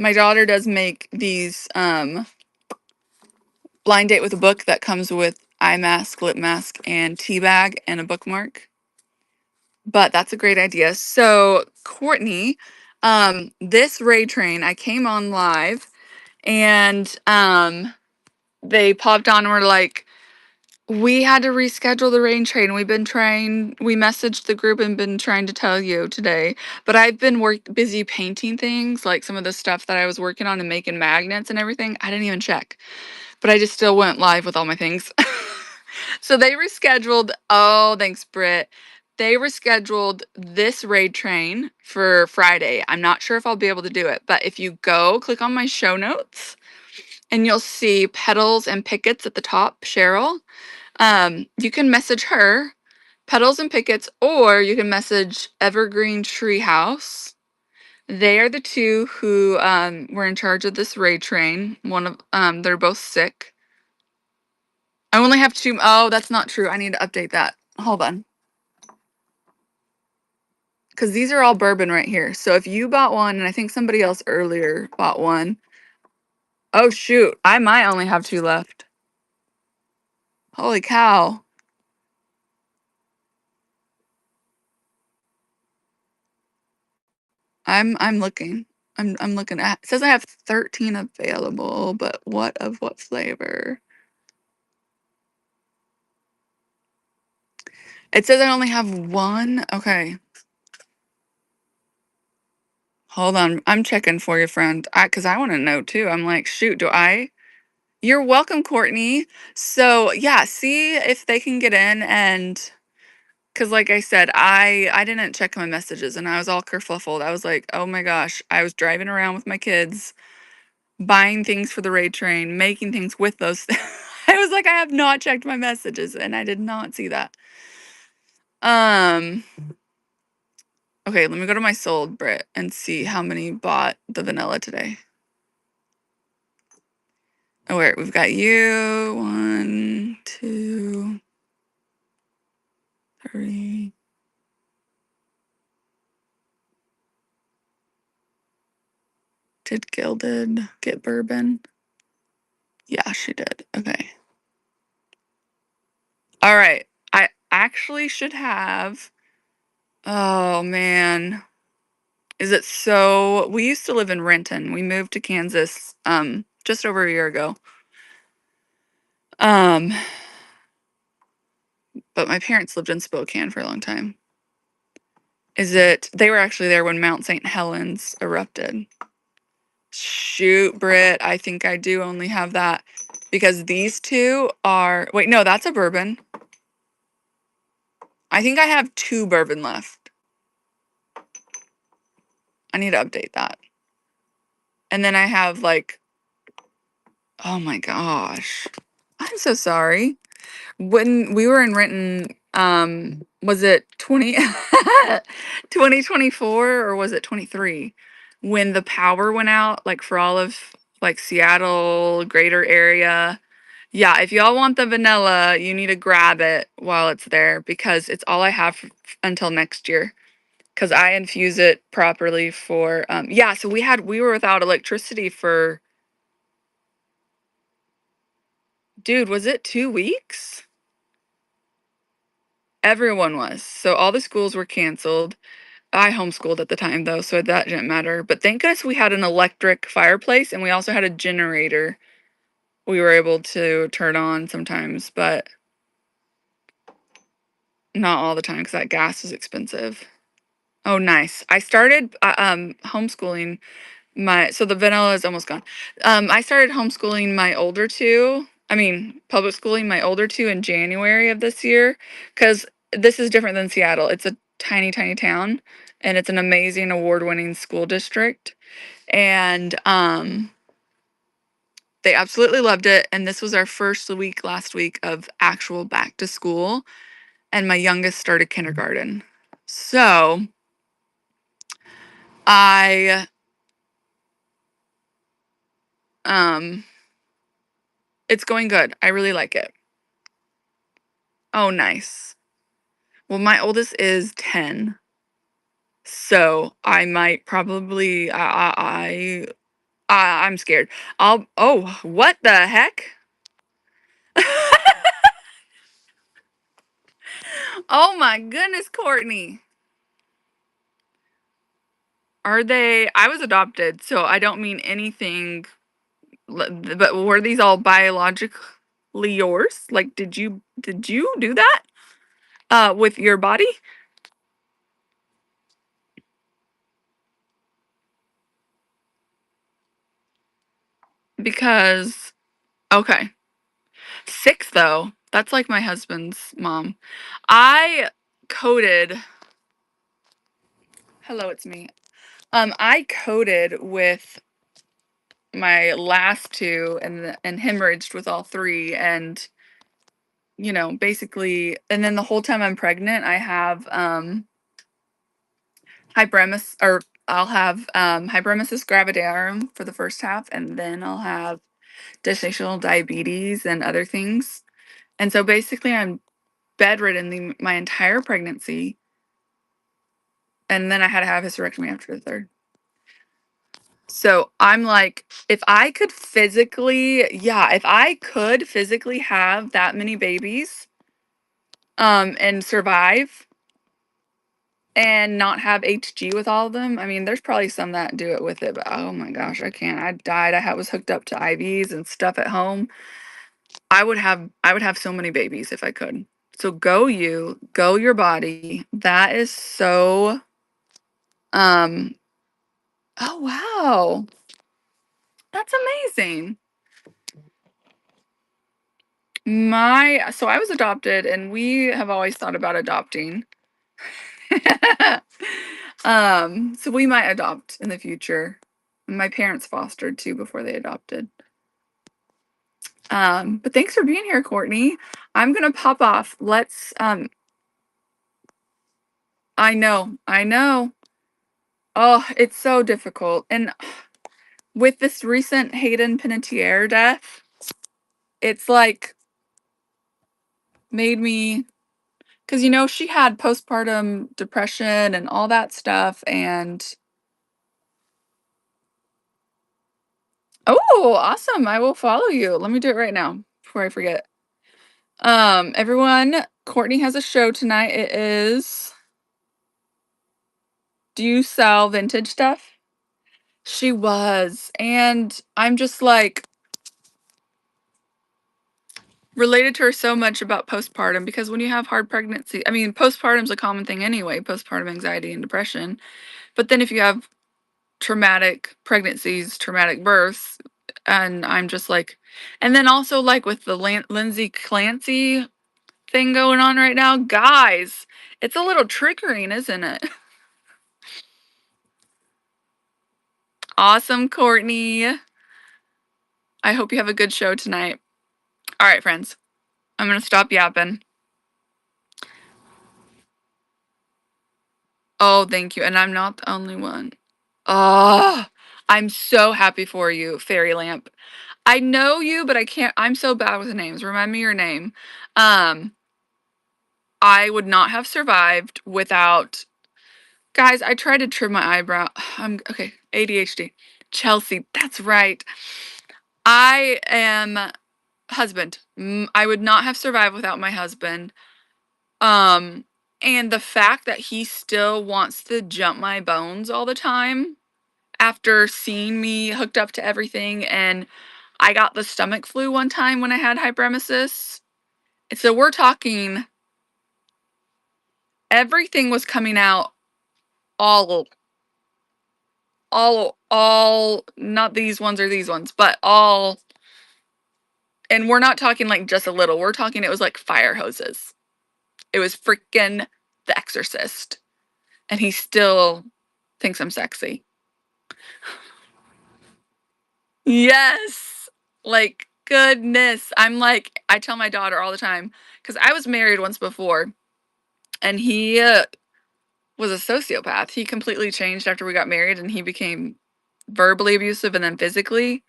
My daughter does make these blind date with a book that comes with eye mask, lip mask, and tea bag and a bookmark. But that's a great idea. So, Courtney, this raid train, I came on live and they popped on and were like, we had to reschedule the rain train. We messaged the group and been trying to tell you today. But I've been busy painting things, like some of the stuff that I was working on and making magnets and everything. I didn't even check. But I just still went live with all my things. So they rescheduled. Oh, thanks, Britt. They rescheduled this raid train for Friday. I'm not sure if I'll be able to do it. But if you go, click on my show notes, and you'll see Petals and Pickets at the top, Cheryl. You can message her, Petals and Pickets, or you can message Evergreen Treehouse. They are the 2 who were in charge of this raid train. They're both sick. I only have 2. Oh, that's not true. I need to update that. Hold on. Because these are all bourbon right here. So if you bought one, and I think somebody else earlier bought one. Oh, shoot. I might only have 2 left. Holy cow. I'm looking. I'm looking at. It says I have 13 available, but what flavor? It says I only have 1. Okay. Hold on. I'm checking for you, friend. Cuz I want to know too. I'm like, shoot, do I? You're welcome, Courtney. So, yeah, see if they can get in, and cuz like I said, I didn't check my messages and I was all kerfluffled. I was like, "Oh my gosh, I was driving around with my kids, buying things for the raid train, making things with those." I was like, I have not checked my messages and I did not see that. Um Okay, let me go to my sold, Brit, and see how many bought the vanilla today. Oh, wait, we've got you. 1, 2, 3. Did Gilded get bourbon? Yeah, she did. Okay. All right. I actually should have. Oh, man. Is it so? We used to live in Renton. We moved to Kansas just over a year ago. Um, but my parents lived in Spokane for a long time. They were actually there when Mount St. Helens erupted. Shoot, Britt, I think I do only have that because these two are, wait, no, that's a bourbon. I think I have 2 bourbon left. I need to update that. And then I have like, oh my gosh. I'm so sorry. When we were in Renton, was it 2024 or was it 23? When the power went out, like for all of like Seattle, greater area. Yeah, if y'all want the vanilla, you need to grab it while it's there because it's all I have until next year. Because I infuse it properly for, yeah, so we were without electricity for, dude, was it 2 weeks? Everyone was. So all the schools were canceled. I homeschooled at the time though, so that didn't matter. But thank goodness we had an electric fireplace and we also had a generator we were able to turn on sometimes, but not all the time because that gas is expensive. Oh, nice. I started homeschooling so the vanilla is almost gone. I started homeschooling my older two. I mean, public schooling my older two in January of this year because this is different than Seattle. It's a tiny, tiny town and it's an amazing award-winning school district. And they absolutely loved it. And this was our first week last week of actual back to school. And my youngest started kindergarten. So I it's going good. I really like it. Oh, nice. Well, my oldest is 10. So I might probably I'm scared. Oh, what the heck? Oh my goodness, Courtney. I was adopted, so I don't mean anything, but were these all biologically yours? Like, did you do that with your body? Because, okay. 6 though. That's like my husband's mom. I coded. Hello, it's me. I coded with my last 2 and hemorrhaged with all 3 and basically and then the whole time I'm pregnant, I have hyperemesis or I'll have hyperemesis gravidarum for the first half and then I'll have gestational diabetes and other things. And so basically I'm bedridden my entire pregnancy. And then I had to have hysterectomy after the 3rd. So I'm like, if I could physically have that many babies, and survive and not have HG with all of them, I mean, there's probably some that do it with it, but oh my gosh, I can't. I died. Was hooked up to IVs and stuff at home. I would have so many babies if I could. So go your body. That is so, um, oh wow. That's amazing. So I was adopted and we have always thought about adopting. So we might adopt in the future. My parents fostered too before they adopted. But thanks for being here, Courtney. I'm gonna pop off. I know. Oh, it's so difficult. And with this recent Hayden Panettiere death, it's like made me, because she had postpartum depression and all that stuff. And oh, awesome. I will follow you. Let me do it right now before I forget. Everyone, Courtney has a show tonight. It is, do you sell vintage stuff? She was. And I'm just like, related to her so much about postpartum because when you have hard pregnancy, I mean, postpartum's a common thing anyway, postpartum anxiety and depression. But then if you have traumatic pregnancies, traumatic births, and I'm just like, and then also like with the Lindsay Clancy thing going on right now, guys, it's a little triggering, isn't it? Awesome, Courtney. I hope you have a good show tonight. All right, friends, I'm going to stop yapping. Oh, thank you. And I'm not the only one. Oh, I'm so happy for you, Fairy Lamp. I know you, but I can't. I'm so bad with names. Remind me your name. Um, I would not have survived without. Guys, I tried to trim my eyebrow. I'm okay. ADHD. Chelsea, that's right. I am husband. I would not have survived without my husband. Um, and the fact that he still wants to jump my bones all the time after seeing me hooked up to everything, and I got the stomach flu one time when I had hyperemesis. So we're talking everything was coming out all not these ones or these ones, but all, and we're not talking like just a little. We're talking it was like fire hoses. It was freaking The Exorcist. And he still thinks I'm sexy. Yes. Like, goodness. I'm like, I tell my daughter all the time, because I was married once before, and he was a sociopath. He completely changed after we got married, and he became verbally abusive and then physically.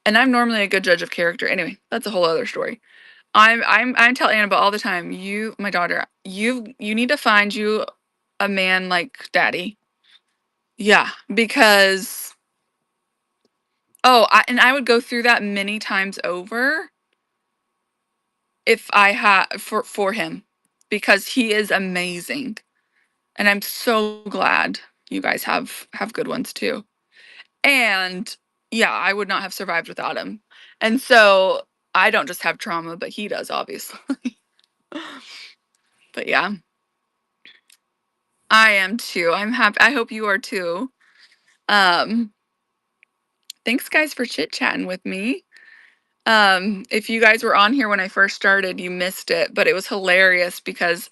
And I'm normally a good judge of character. Anyway, that's a whole other story. I tell Annabelle all the time, you, my daughter, you need to find you a man like daddy. Yeah, because and I would go through that many times over if I had for him because he is amazing. And I'm so glad you guys have good ones too. And yeah, I would not have survived without him. And so I don't just have trauma, but he does obviously. But yeah, I am too. I'm happy. I hope you are too. Um Thanks guys for chit-chatting with me. If you guys were on here when I first started, you missed it, but it was hilarious because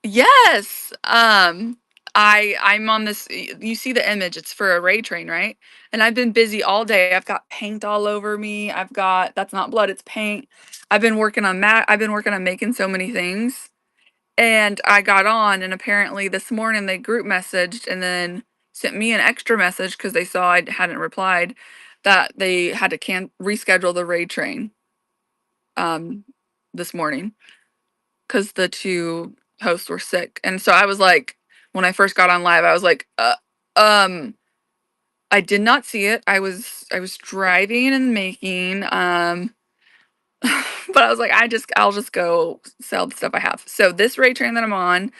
yes, I'm on this. You see the image? It's for a raid train, right? And I've been busy all day. I've got paint all over me. I've got that's not blood, it's paint. I've been working on I've been working on making so many things, and I got on, and apparently this morning they group messaged and then sent me an extra message because they saw I hadn't replied that they had to reschedule the raid train um this morning because the two hosts were sick. And so I was like, when I first got on live, I was like, um, I did not see it. I was driving and making, but I was like, I'll just go sell the stuff I have. So this raid train that I'm on,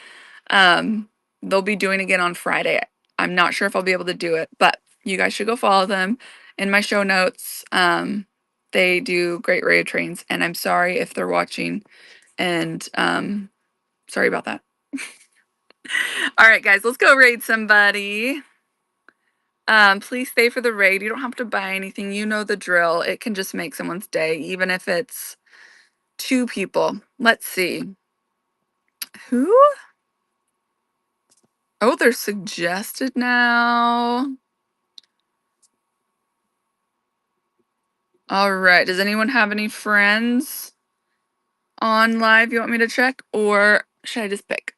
um, they'll be doing again on Friday. I'm not sure if I'll be able to do it, but you guys should go follow them in my show notes. They do great raid trains, and I'm sorry if they're watching, and sorry about that. All right, guys, let's go raid somebody. Please stay for the raid. You don't have to buy anything. You know the drill. It can just make someone's day, even if it's two people. Let's see. Who? Oh, they're suggested now. All right. Does anyone have any friends on live you want me to check? Or should I just pick?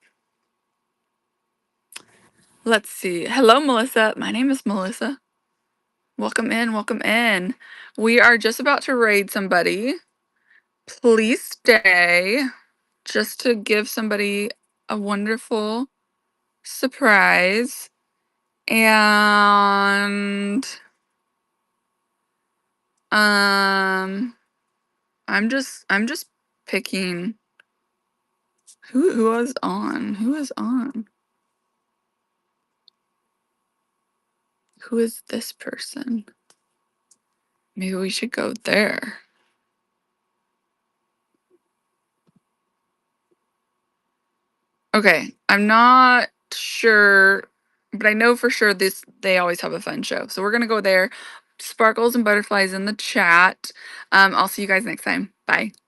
Let's see. Hello, Melissa. My name is Melissa. Welcome in. Welcome in. We are just about to raid somebody. Please stay just to give somebody a wonderful surprise. And I'm just picking who was on. Who is on? Who is this person? Maybe we should go there. Okay, I'm not sure, but I know for sure they always have a fun show. So we're gonna go there. Sparkles and butterflies in the chat. I'll see you guys next time. Bye.